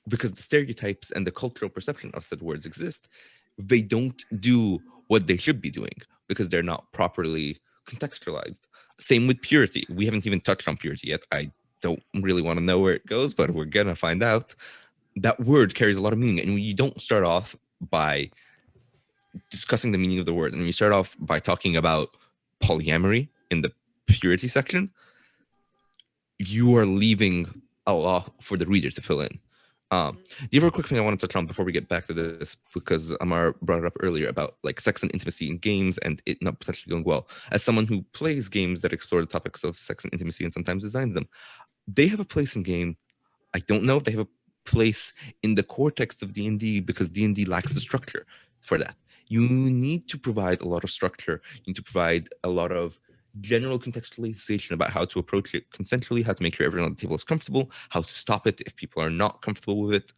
because the stereotypes and the cultural perception of said words exist, they don't do what they should be doing because they're not properly contextualized. Same with purity. We haven't even touched on purity yet. I don't really want to know where it goes, but we're gonna find out. That word carries a lot of meaning, and you don't start off by discussing the meaning of the word, and you start off by talking about polyamory in the purity section. You are leaving a lot for the reader to fill in. The other quick thing I want to touch on before we get back to this, because Ammar brought it up earlier about like sex and intimacy in games and it not potentially going well. As someone who plays games that explore the topics of sex and intimacy and sometimes designs them, they have a place in game. I don't know if they have a place in the core text of D&D because D&D lacks the structure for that. You need to provide a lot of structure. You need to provide a lot of general contextualization about how to approach it consensually, how to make sure everyone on the table is comfortable, how to stop it if people are not comfortable with it.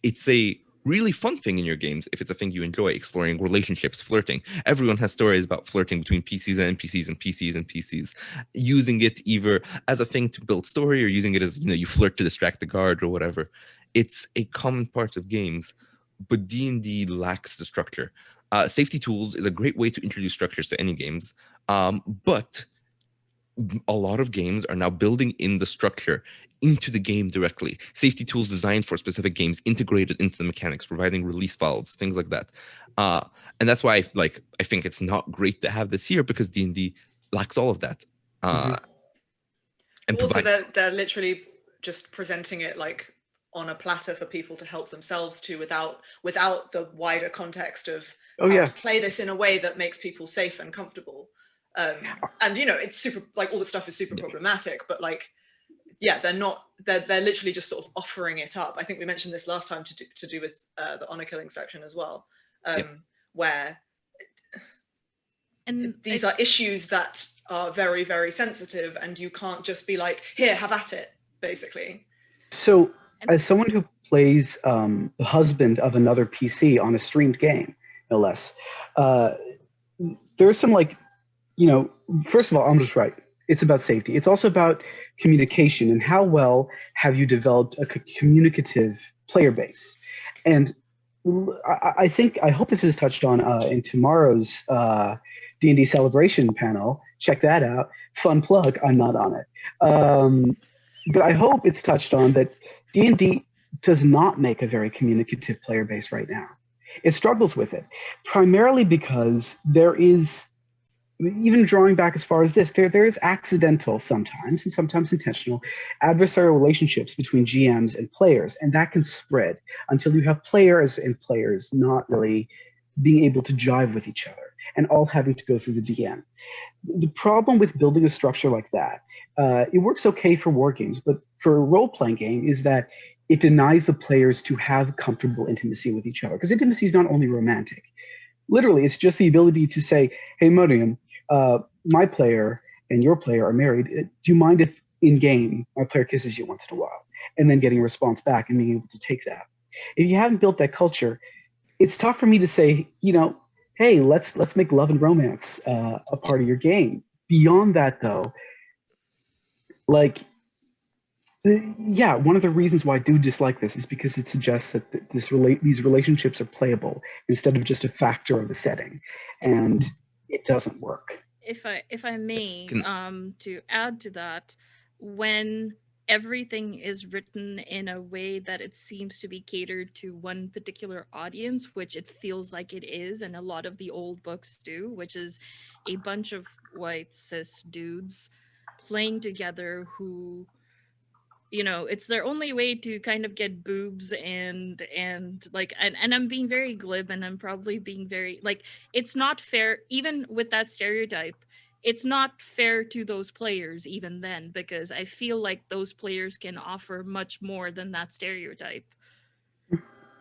It's a really fun thing in your games if it's a thing you enjoy, exploring relationships, flirting. Everyone has stories about flirting between PCs and NPCs and PCs and PCs, using it either as a thing to build story or using it as, you flirt to distract the guard or whatever. It's a common part of games, but D&D lacks the structure. Safety tools is a great way to introduce structures to any games, but a lot of games are now building in the structure into the game directly. Safety tools designed for specific games integrated into the mechanics, providing release valves, things like that. And that's why I think it's not great to have this here because D&D lacks all of that. And also, they're literally just presenting it like on a platter for people to help themselves to without the wider context of how to play this in a way that makes people safe and comfortable. And it's super, like, all the stuff is super problematic, but they're literally just sort of offering it up. I think we mentioned this last time to do with the honor killing section as well, where these are issues that are very, very sensitive, and you can't just be like, here, have at it, basically. So as someone who plays the husband of another PC on a streamed game, no less, there's some first of all, I'm just right. It's about safety. It's also about communication and how well have you developed a communicative player base. And I hope this is touched on in tomorrow's D&D celebration panel. Check that out. Fun plug. I'm not on it. But I hope it's touched on that D&D does not make a very communicative player base right now. It struggles with it, primarily because there is, even drawing back as far as this, there is accidental sometimes, and sometimes intentional, adversarial relationships between GMs and players, and that can spread until you have players and players not really being able to jive with each other, and all having to go through the DM. The problem with building a structure like that, it works okay for war games, but for a role-playing game is that it denies the players to have comfortable intimacy with each other, because intimacy is not only romantic. Literally, it's just the ability to say, hey, Miriam, my player and your player are married. Do you mind if in-game my player kisses you once in a while? And then getting a response back and being able to take that. If you haven't built that culture, it's tough for me to say, hey, let's make love and romance a part of your game. Beyond that, though, one of the reasons why I do dislike this is because it suggests that these relationships are playable instead of just a factor of the setting, and it doesn't work. If I may, to add to that, when everything is written in a way that it seems to be catered to one particular audience, which it feels like it is, and a lot of the old books do, which is a bunch of white cis dudes playing together who, it's their only way to kind of get boobs and I'm being very glib, and I'm probably being very, it's not fair, even with that stereotype, it's not fair to those players even then, because I feel like those players can offer much more than that stereotype.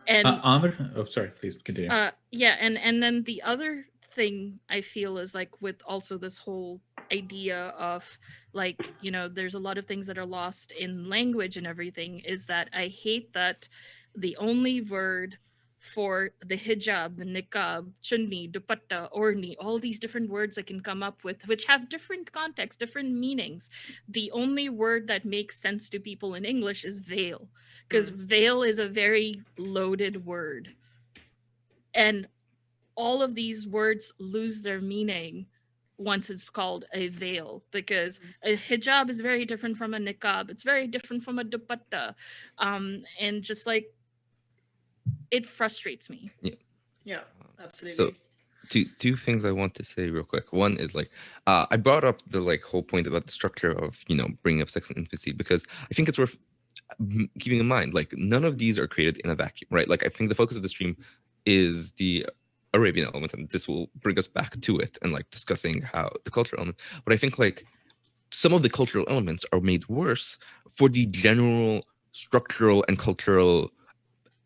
And Ammar, sorry, please continue. And then the other thing I feel is with also this whole idea of there's a lot of things that are lost in language and everything, is that I hate that the only word for the hijab, the niqab, chunni, dupatta, orni, all these different words I can come up with, which have different contexts, different meanings. The only word that makes sense to people in English is veil, because veil is a very loaded word. And all of these words lose their meaning once it's called a veil, because a hijab is very different from a niqab. It's very different from a dupatta. And just like, it frustrates me. Yeah, absolutely. So two things I want to say real quick. One is like, I brought up the like whole point about the structure of, you know, bringing up sex and intimacy, because I think it's worth keeping in mind, like, none of these are created in a vacuum, right? Like, I think the focus of the stream is the Arabian element, and this will bring us back to it and like discussing how the cultural element. But I think like some of the cultural elements are made worse for the general structural and cultural,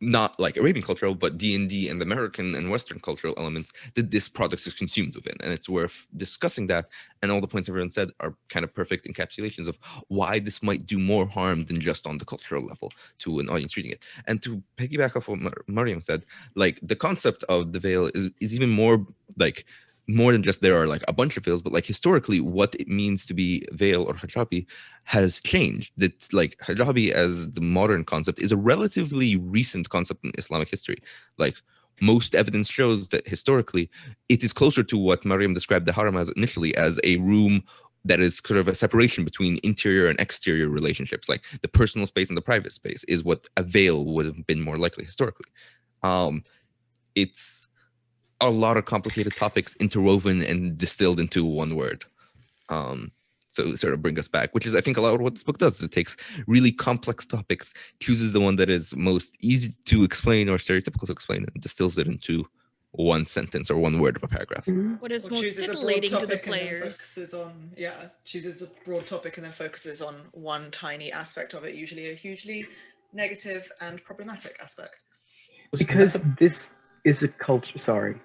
not like Arabian cultural, but D&D and American and Western cultural elements that this product is consumed within. And it's worth discussing that. And all the points everyone said are kind of perfect encapsulations of why this might do more harm than just on the cultural level to an audience reading it. And to piggyback off what Mariam said, like, the concept of the veil is even more like, more than just there are like a bunch of veils, but like historically what it means to be veil or hijabi has changed. That's like, hijabi as the modern concept is a relatively recent concept in Islamic history. Like, most evidence shows that historically it is closer to what Mariam described the harem as initially, as a room that is sort of a separation between interior and exterior relationships. Like, the personal space and the private space is what a veil would have been more likely historically. It's a lot of complicated topics interwoven and distilled into one word. So sort of bring us back, which is, I think, a lot of what this book does. It takes really complex topics, chooses the one that is most easy to explain or stereotypical to explain, and distills it into one sentence or one word of a paragraph. What is Or most chooses a broad titillating to the topic and then players. focuses on, chooses a broad topic and then focuses on one tiny aspect of it, usually a hugely negative and problematic aspect. Because this is a culture. Sorry.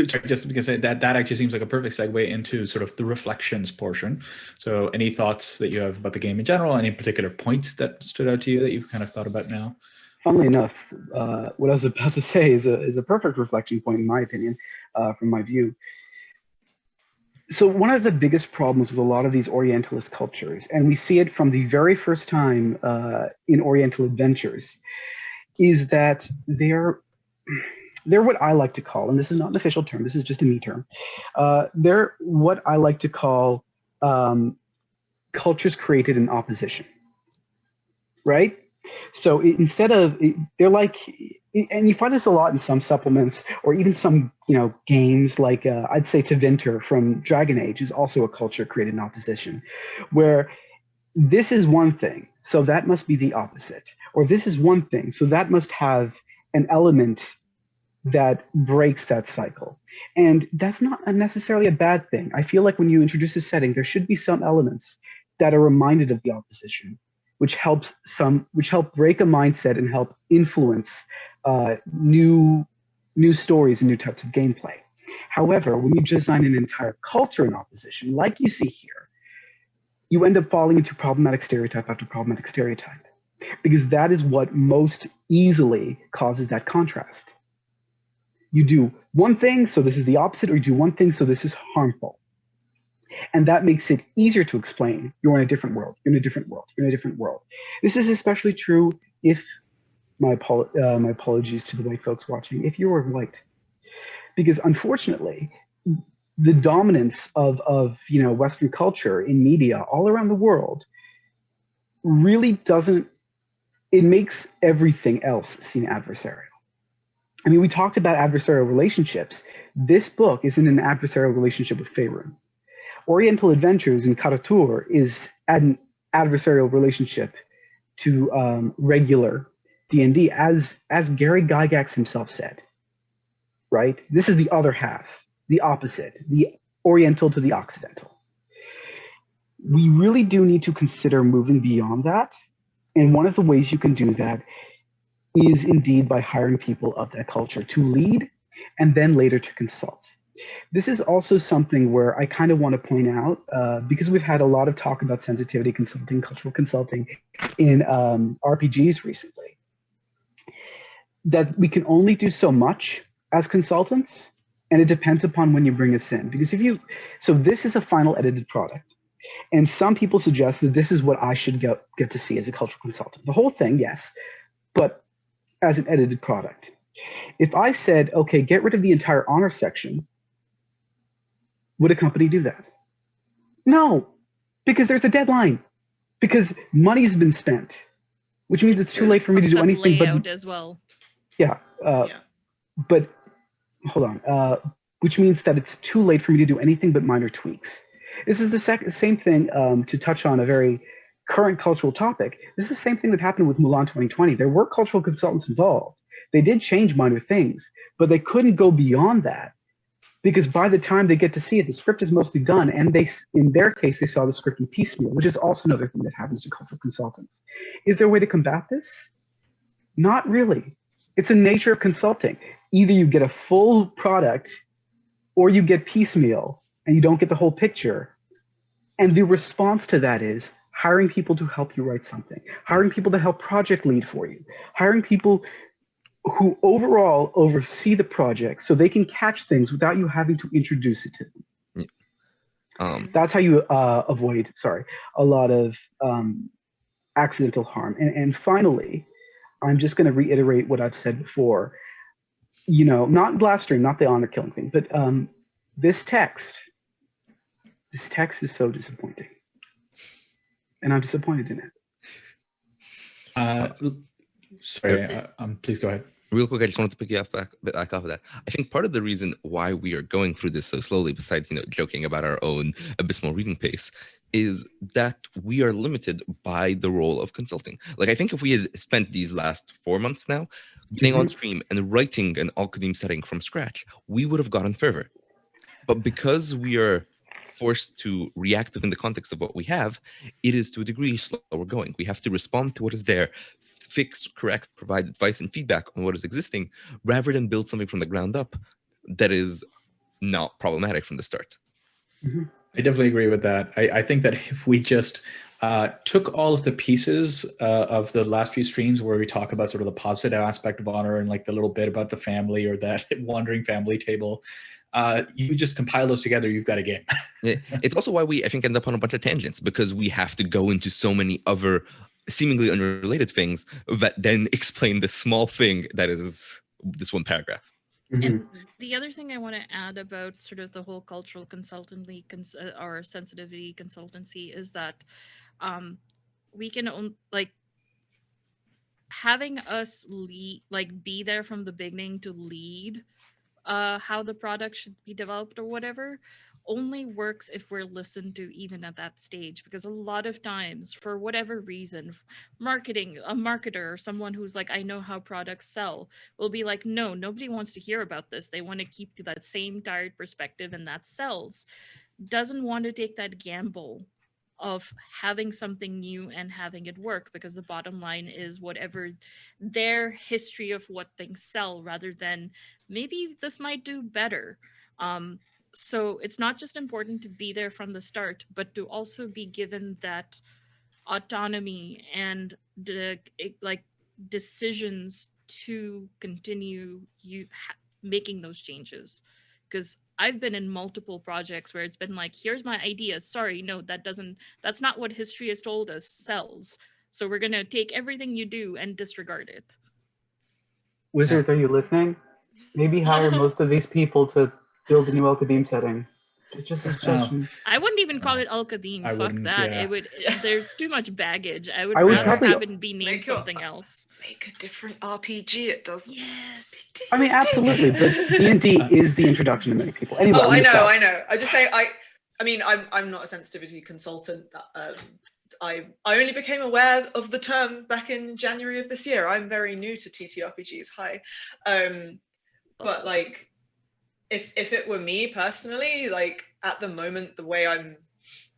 Just because that actually seems like a perfect segue into sort of the reflections portion. So any thoughts that you have about the game in general, any particular points that stood out to you that you've kind of thought about now? Funnily enough, what I was about to say is a perfect reflection point, in my opinion, from my view. So one of the biggest problems with a lot of these Orientalist cultures, and we see it from the very first time in Oriental Adventures, is that they're what I like to call, and this is not an official term, this is just a me term, they're what I like to call cultures created in opposition, right? So instead of, they're like, and you find this a lot in some supplements or even some, games like, I'd say Tevinter from Dragon Age is also a culture created in opposition, where this is one thing, so that must be the opposite. Or this is one thing, so that must have an element that breaks that cycle. And that's not necessarily a bad thing. I feel like when you introduce a setting, there should be some elements that are reminded of the opposition, which help break a mindset and help influence new stories and new types of gameplay. However, when you design an entire culture in opposition, like you see here, you end up falling into problematic stereotype after problematic stereotype, because that is what most easily causes that contrast. You do one thing, so this is the opposite, or you do one thing, so this is harmful. And that makes it easier to explain. You're in a different world, you're in a different world, you're in a different world. This is especially true if, my apologies to the white folks watching, if you were white. Because unfortunately, the dominance of Western culture in media all around the world really doesn't, it makes everything else seem adversarial. I mean, we talked about adversarial relationships. This book is in an adversarial relationship with Faerun. Oriental Adventures in Karatur is an adversarial relationship to regular D&D, as Gary Gygax himself said, right? This is the other half, the opposite, the Oriental to the Occidental. We really do need to consider moving beyond that. And one of the ways you can do that is indeed by hiring people of that culture to lead and then later to consult. This is also something where I kind of want to point out, because we've had a lot of talk about sensitivity consulting, cultural consulting in RPGs recently, that we can only do so much as consultants, and it depends upon when you bring us in. Because so this is a final edited product, and some people suggest that this is what I should get to see as a cultural consultant. The whole thing, yes, but as an edited product. If I said, okay, get rid of the entire honor section, would a company do that? No, because there's a deadline, because money's been spent, which means it's too late for me to do anything layout but as well. yeah. But hold on, which means that it's too late for me to do anything but minor tweaks. This is the same thing, to touch on a very current cultural topic. This is the same thing that happened with Mulan 2020. There were cultural consultants involved. They did change minor things, but they couldn't go beyond that, because by the time they get to see it, the script is mostly done, and in their case, they saw the script in piecemeal, which is also another thing that happens to cultural consultants. Is there a way to combat this? Not really. It's the nature of consulting. Either you get a full product, or you get piecemeal, and you don't get the whole picture. And the response to that is hiring people to help you write something, hiring people to help project lead for you, hiring people who overall oversee the project so they can catch things without you having to introduce it to them. That's how you avoid, a lot of accidental harm. And finally, I'm just going to reiterate what I've said before. You know, not blastering, not the honor killing thing, but this text is so disappointing. And I'm disappointed in it. Sorry, please go ahead. Real quick, I just wanted to pick you back off of that. I think part of the reason why we are going through this so slowly, besides, you know, joking about our own abysmal reading pace, is that we are limited by the role of consulting. Like, I think if we had spent these last 4 months now getting on stream and writing an Al-Qadim setting from scratch, we would have gotten further. But because we are forced to react in the context of what we have, it is to a degree slower going. We have to respond to what is there, fix, correct, provide advice and feedback on what is existing, rather than build something from the ground up that is not problematic from the start. I definitely agree with that. I think that if we just took all of the pieces of the last few streams where we talk about sort of the positive aspect of honor and like the little bit about the family or that wandering family table, you just compile those together, you've got a game. It's also why we, I think, end up on a bunch of tangents, because we have to go into so many other seemingly unrelated things that then explain the small thing that is this one paragraph. And the other thing I want to add about sort of the whole cultural consultancy or sensitivity consultancy is that we can having us lead, like, be there from the beginning to lead how the product should be developed or whatever, only works if we're listened to even at that stage. Because a lot of times, for whatever reason, a marketer or someone who's like, I know how products sell, will be like, no, nobody wants to hear about this. They want to keep to that same tired perspective, and that sells. Doesn't want to take that gamble of having something new and having it work, because the bottom line is whatever their history of what things sell, rather than maybe this might do better. So it's not just important to be there from the start, but to also be given that autonomy and decisions to continue making those changes. Because I've been in multiple projects where it's been like, here's my idea. Sorry, no, that's not what history has told us sells. So we're going to take everything you do and disregard it. Wizards, are you listening? Maybe hire most of these people to build a new Al-Qadim setting. It's just a suggestion. I wouldn't even call it Al-Qadim. Fuck that. Yeah. It would. There's too much baggage. I would rather have it be named something else. Make a different RPG. It doesn't. Yes. I mean, absolutely. But D&D is the introduction to many people. Anyway, I know. I just say I mean, I'm not a sensitivity consultant. I only became aware of the term back in January of this year. I'm very new to TTRPGs. Hi. But like, if it were me personally, like at the moment, the way I'm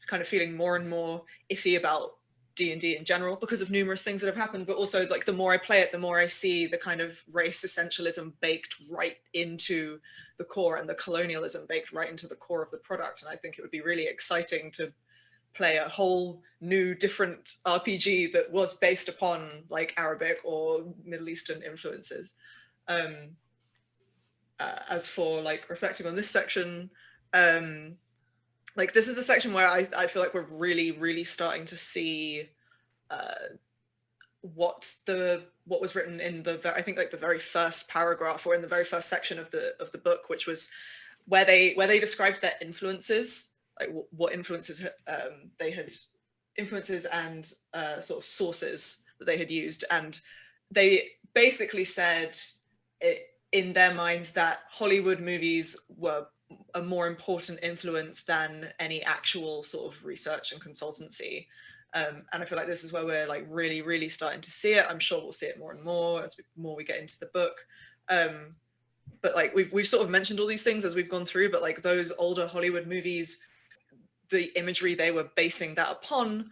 kind of feeling more and more iffy about D&D in general, because of numerous things that have happened, but also like the more I play it, the more I see the kind of race essentialism baked right into the core, and the colonialism baked right into the core of the product. And I think it would be really exciting to play a whole new different RPG that was based upon like Arabic or Middle Eastern influences. As for like reflecting on this section, like this is the section where I feel like we're really starting to see what the what was written in I think like the very first paragraph or in the very first section of the book, which was where they described their influences, like what influences they had, influences and sort of sources that they had used. And they basically said in their minds that Hollywood movies were a more important influence than any actual sort of research and consultancy. And I feel like this is where we're like really, really starting to see it. I'm sure we'll see it more and more as more we get into the book. But like we've sort of mentioned all these things as we've gone through, but like those older Hollywood movies, the imagery they were basing that upon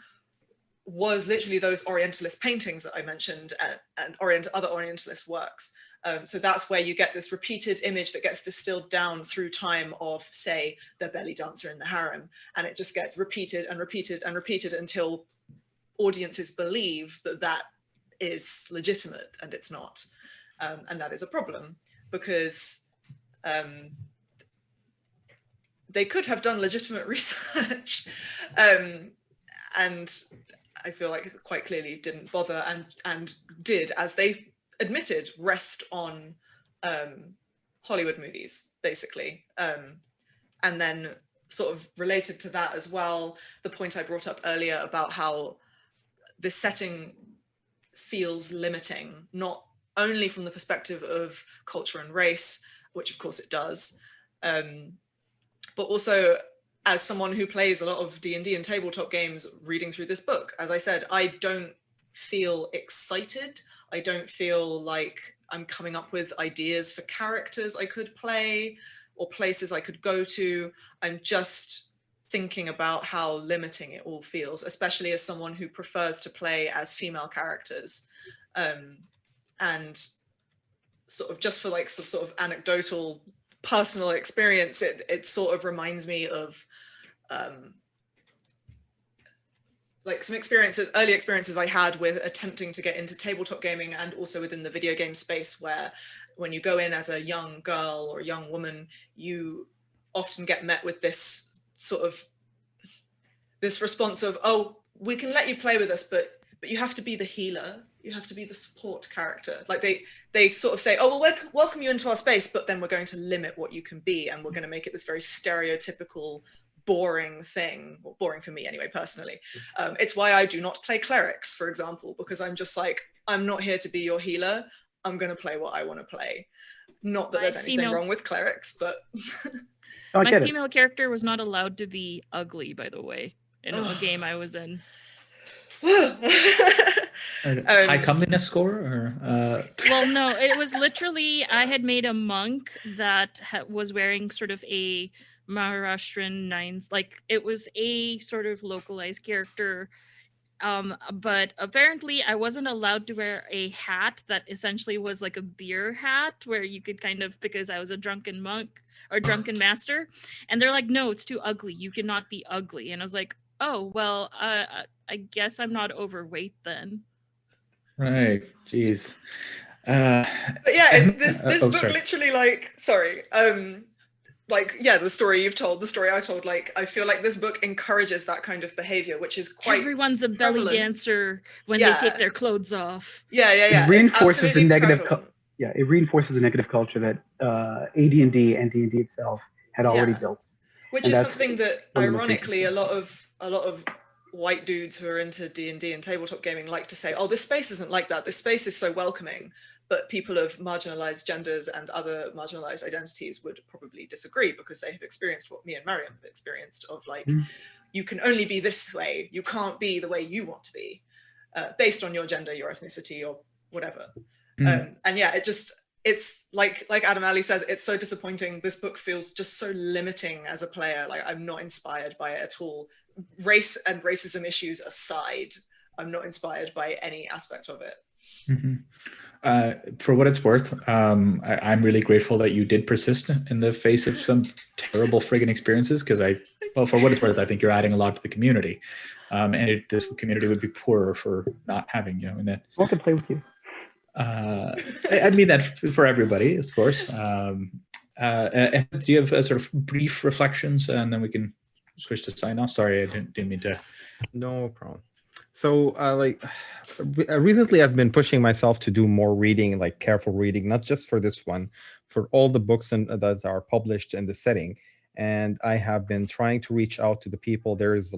was literally those Orientalist paintings that I mentioned and other Orientalist works. So that's where you get this repeated image that gets distilled down through time of, say, the belly dancer in the harem. And it just gets repeated and repeated and repeated until audiences believe that that is legitimate, and it's not. And that is a problem because they could have done legitimate research. And I feel like quite clearly didn't bother and did, as they admitted, rest on Hollywood movies, basically. And then sort of related to that as well, the point I brought up earlier about how the setting feels limiting, not only from the perspective of culture and race, which of course it does, but also as someone who plays a lot of D&D and tabletop games, reading through this book, as I said, I don't feel excited. I don't feel like I'm coming up with ideas for characters I could play or places I could go to. I'm just thinking about how limiting it all feels, especially as someone who prefers to play as female characters. And sort of just for like some sort of anecdotal personal experience, it sort of reminds me of like some early experiences I had with attempting to get into tabletop gaming and also within the video game space, where when you go in as a young girl or a young woman, you often get met with this sort of this response of, oh, we can let you play with us, but you have to be the healer. You have to be the support character. Like they sort of say, oh, well, we'll welcome you into our space, but then we're going to limit what you can be. And we're going to make it this very stereotypical, boring thing, or boring for me anyway, personally. It's why I do not play clerics, for example, because I'm just like, I'm not here to be your healer. I'm going to play what I want to play. Not that there's anything wrong with clerics, but... My female character was not allowed to be ugly, by the way, in a game I was in. High comeliness score, or well, no, it was literally, I had made a monk that was wearing sort of a Maharashtrian nines, like it was a sort of localized character, but apparently I wasn't allowed to wear a hat that essentially was like a beer hat where you could kind of, because I was a drunken monk or drunken master, and they're like, no, it's too ugly, you cannot be ugly. And I was like, oh, well, I guess I'm not overweight then. Right, jeez. But yeah, this book literally, like, like, yeah, the story you've told, the story I told, like, I feel like this book encourages that kind of behavior, which is quite everyone's a prevalent. Belly dancer when they take their clothes off. Yeah. It reinforces the negative. It reinforces the negative culture that AD&D and D&D itself had already built. Which is something that, ironically, a lot of white dudes who are into D&D and tabletop gaming like to say, oh, this space isn't like that. This space is so welcoming. But people of marginalized genders and other marginalized identities would probably disagree, because they have experienced what me and Mariam have experienced of, like, you can only be this way. You can't be the way you want to be, based on your gender, your ethnicity, or whatever. And yeah, it's like Adam Ali says, it's so disappointing. This book feels just so limiting as a player. Like, I'm not inspired by it at all. Race and racism issues aside, I'm not inspired by any aspect of it. For what it's worth, I'm really grateful that you did persist in the face of some terrible friggin' experiences, because for what it's worth, I think you're adding a lot to the community. And this community would be poorer for not having you in that. I want to play with you. I mean that for everybody, of course. Do you have sort of brief reflections, and then we can switch to sign off? Sorry, I didn't mean to. No problem. So, recently I've been pushing myself to do more reading, like careful reading, not just for this one, for all the books that are published in the setting. And I have been trying to reach out to the people. There is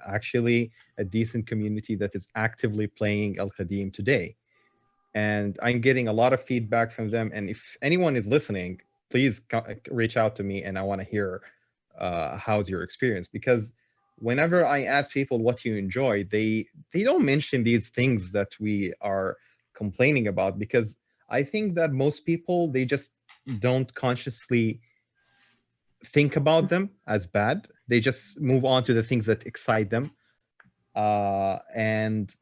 actually a decent community that is actively playing Al-Qadim today. And I'm getting a lot of feedback from them. And if anyone is listening, please reach out to me, and I want to hear how's your experience, because whenever I ask people what you enjoy, they don't mention these things that we are complaining about, because I think that most people, they just don't consciously think about them as bad. They just move on to the things that excite them, and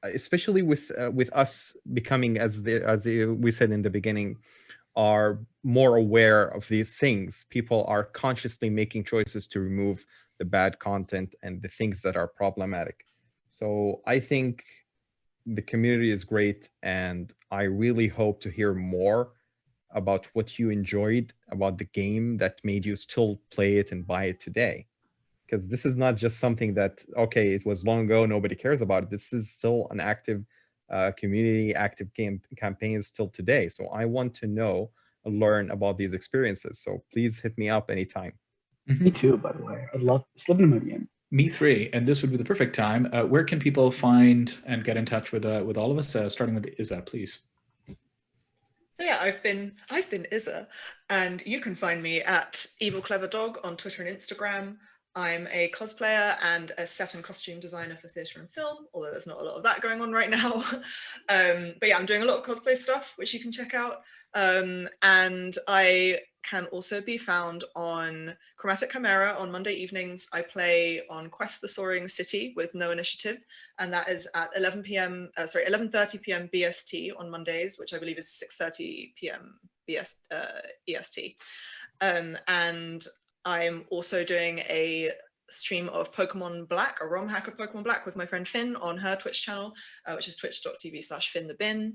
especially with us becoming, as we said in the beginning, are more aware of these things. People are consciously making choices to remove the bad content and the things that are problematic. So I think the community is great, and I really hope to hear more about what you enjoyed about the game that made you still play it and buy it today. Because this is not just something that, okay, it was long ago, nobody cares about it. This is still an active community, active game campaign still today. So I want to know and learn about these experiences. So please hit me up anytime. Me too, by the way. I'd love to live in a game. Me three, and this would be the perfect time. Where can people find and get in touch with all of us? Starting with Isa, please. So yeah, I've been Isa, and you can find me at Evil Clever Dog on Twitter and Instagram. I'm a cosplayer and a set and costume designer for theatre and film, although there's not a lot of that going on right now. But yeah, I'm doing a lot of cosplay stuff, which you can check out. And I can also be found on Chromatic Chimera on Monday evenings. I play on Quest the Soaring City with No Initiative, and that is at 11:30 p.m. BST on Mondays, which I believe is 6:30 p.m. EST. And I'm also doing a stream of Pokemon Black, a ROM hack of Pokemon Black with my friend Finn on her Twitch channel, which is twitch.tv/FinnTheBin.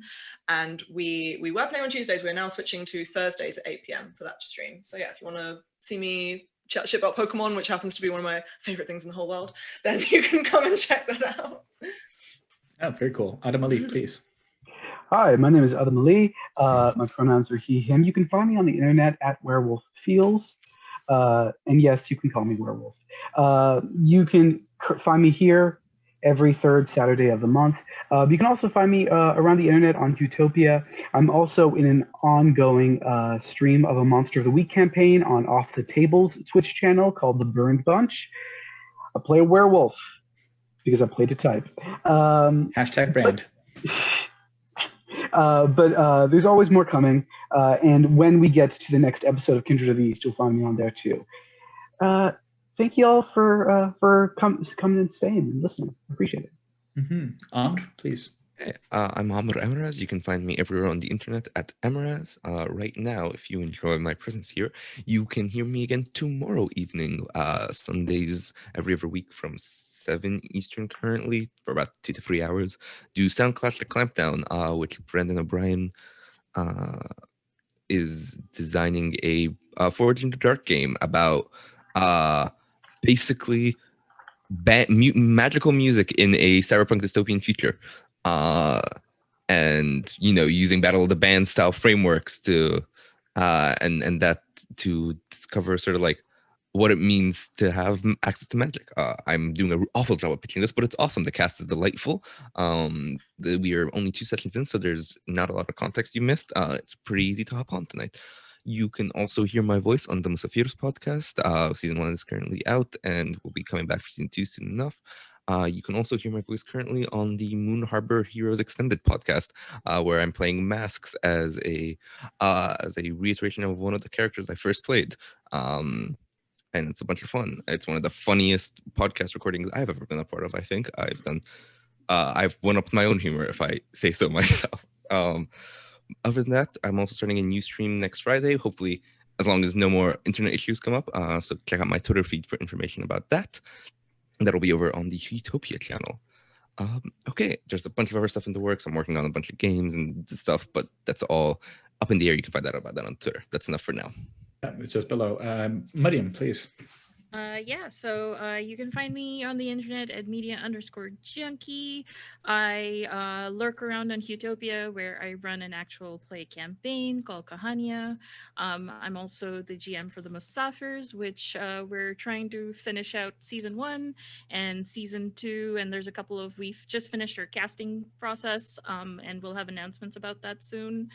And we were playing on Tuesdays. We're now switching to Thursdays at 8 p.m. for that stream. So yeah, if you want to see me chat shit about Pokemon, which happens to be one of my favorite things in the whole world, then you can come and check that out. Oh, very cool. Adam Ali, please. Hi, my name is Adam Ali. My pronouns are he, him. You can find me on the internet at Werewolf Feels. And yes, you can call me Werewolf. You can find me here every third Saturday of the month. You can also find me around the internet on Utopia. I'm also in an ongoing stream of a Monster of the Week campaign on Off the Tables Twitch channel called The Burned Bunch. I play a werewolf because I play to type. Hashtag brand. But there's always more coming. And when we get to the next episode of Kindred of the East, you'll find me on there too. Thank you all for coming and staying and listening. I appreciate it. Amr, please. Hey, I'm Amr Amaraz. You can find me everywhere on the internet at Amaraz. Right now, if you enjoy my presence here, you can hear me again tomorrow evening, Sundays every other week from 7 Eastern currently for about 2 to 3 hours. Do Sound Clash the Clampdown, which Brandon O'Brien is designing a Forge in the Dark game about basically magical music in a cyberpunk dystopian future. And using Battle of the Band style frameworks to and that to discover sort of like what it means to have access to magic. I'm doing an awful job of pitching this, but it's awesome. The cast is delightful. We are only 2 sessions in, so there's not a lot of context you missed. It's pretty easy to hop on tonight. You can also hear my voice on the Musafirs podcast. Season 1 is currently out, and we'll be coming back for season 2 soon enough. You can also hear my voice currently on the Moon Harbor Heroes Extended podcast, where I'm playing Masks as a reiteration of one of the characters I first played. And it's a bunch of fun. It's one of the funniest podcast recordings I've ever been a part of. I think I've one-upped my own humor, if I say so myself. Other than that, I'm also starting a new stream next Friday, hopefully, as long as no more internet issues come up. So check out my Twitter feed for information about that. That'll be over on the Utopia channel. Okay, there's a bunch of other stuff in the works. I'm working on a bunch of games and stuff, but that's all up in the air. You can find out about that on Twitter. That's enough for now. It's just below. Mariam, please. Yeah, so you can find me on the internet at media_junkie. I lurk around on Utopia where I run an actual play campaign called Kahania. I'm also the GM for the Musafirs, which we're trying to finish out season 1 and season 2. And there's a couple of, we've just finished our casting process, and we'll have announcements about that soon.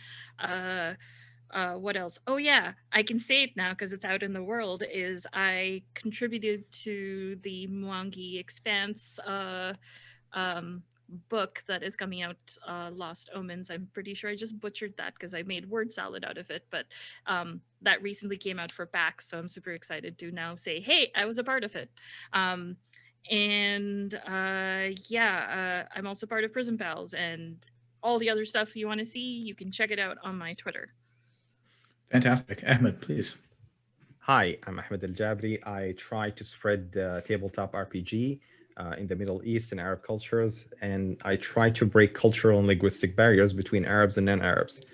What else? Oh yeah, I can say it now because it's out in the world. Is I contributed to the Mwangi Expanse book that is coming out, Lost Omens. I'm pretty sure I just butchered that because I made word salad out of it, but that recently came out for PAX, so I'm super excited to now say, hey, I was a part of it. I'm also part of Prison Pals, and all the other stuff you want to see, you can check it out on my Twitter. Fantastic. Ahmed, please. Hi, I'm Ahmed Al-Jabri. I try to spread tabletop RPG in the Middle East and Arab cultures, and I try to break cultural and linguistic barriers between Arabs and non-Arabs.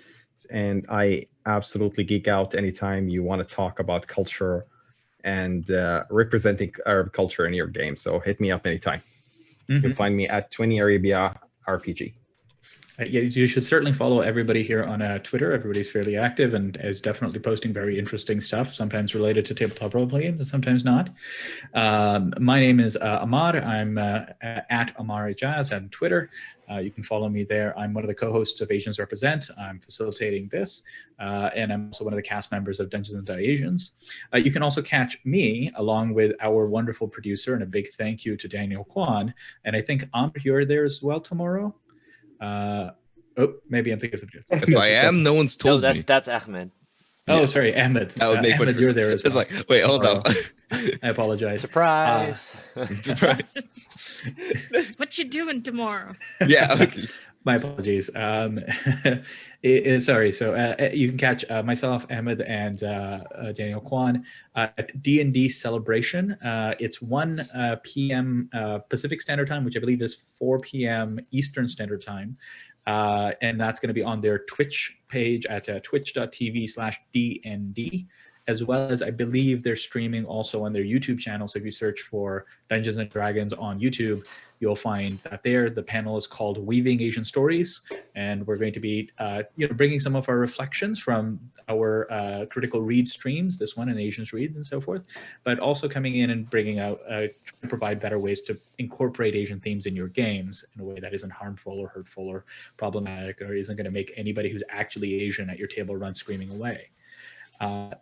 And I absolutely geek out anytime you want to talk about culture and representing Arab culture in your game. So hit me up anytime. You can find me at 20 Arabia RPG. Yeah, you should certainly follow everybody here on Twitter. Everybody's fairly active and is definitely posting very interesting stuff, sometimes related to tabletop role games and sometimes not. My name is Ammar. I'm at Ammar Jazz on Twitter. You can follow me there. I'm one of the co-hosts of Asians Represent. I'm facilitating this, and I'm also one of the cast members of Dungeons & Asians. You can also catch me along with our wonderful producer, and a big thank you to Daniel Kwan. And I think, Amr, you're there as well tomorrow? Maybe I'm thinking of something else. If I am, no one's told me. That's Ahmed. Oh, sorry, Ahmed. That would make Ahmed, you're there as well. It's like, wait, hold up. I apologize. Surprise. Surprise. What you doing tomorrow? Yeah. Okay. My apologies. Sorry. So you can catch myself, Ahmed, and Daniel Kwan at D&D Celebration. It's 1 p.m. Pacific Standard Time, which I believe is 4 p.m. Eastern Standard Time. And that's going to be on their Twitch page at twitch.tv/DND, as well as I believe they're streaming also on their YouTube channel. So if you search for Dungeons and Dragons on YouTube, you'll find that there. The panel is called Weaving Asian Stories, and we're going to be bringing some of our reflections from our critical read streams, this one and Asians Read and so forth, but also coming in and bringing out to provide better ways to incorporate Asian themes in your games in a way that isn't harmful or hurtful or problematic, or isn't going to make anybody who's actually Asian at your table run screaming away.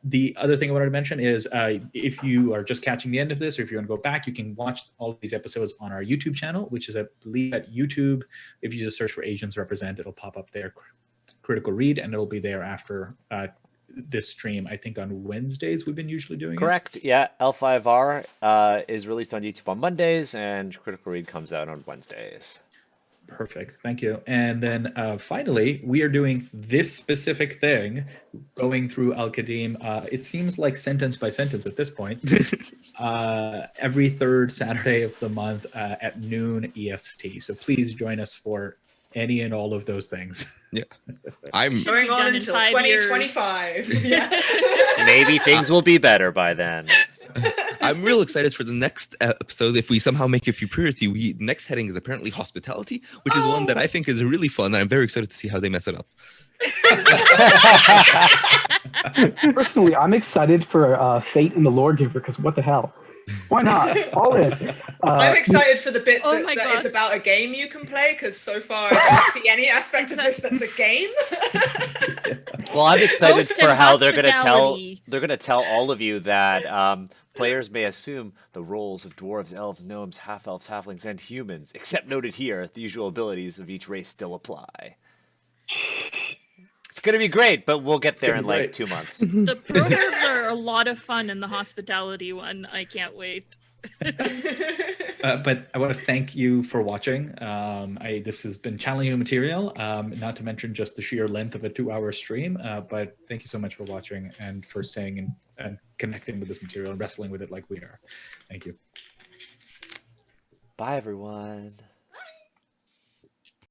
The other thing I wanted to mention is if you are just catching the end of this, or if you want to go back, you can watch all of these episodes on our YouTube channel, which is, I believe, at YouTube. If you just search for Asians Represent, it'll pop up there, Critical Read, and it'll be there after this stream. I think on Wednesdays we've been usually doing Correct. it. Yeah, L5R is released on YouTube on Mondays, and Critical Read comes out on Wednesdays. Perfect. Thank you. And then finally, we are doing this specific thing, going through Al-Qadim. It seems like sentence by sentence at this point. Every third Saturday of the month at noon EST. So please join us for any and all of those things. Yeah. I'm going on until 2025. Yeah. Maybe things will be better by then. I'm real excited for the next episode. If we somehow make it through purity, next heading is apparently hospitality, which is one that I think is really fun. I'm very excited to see how they mess it up. Personally, I'm excited for Fate and the Lawgiver, because what the hell? Why not? All in. I'm excited for the bit that is about a game you can play, because so far I don't see any aspect of this that's a game. Well, I'm excited for how they're going to tell all of you that players may assume the roles of dwarves, elves, gnomes, half-elves, halflings, and humans, except noted here, the usual abilities of each race still apply. It's going to be great, but we'll get there in like 2 months. The proverbs are a lot of fun in the hospitality one. I can't wait. But I want to thank you for watching. This has been challenging material, not to mention just the sheer length of a 2-hour stream. But thank you so much for watching and for staying and connecting with this material and wrestling with it like we are. Thank you. Bye, everyone.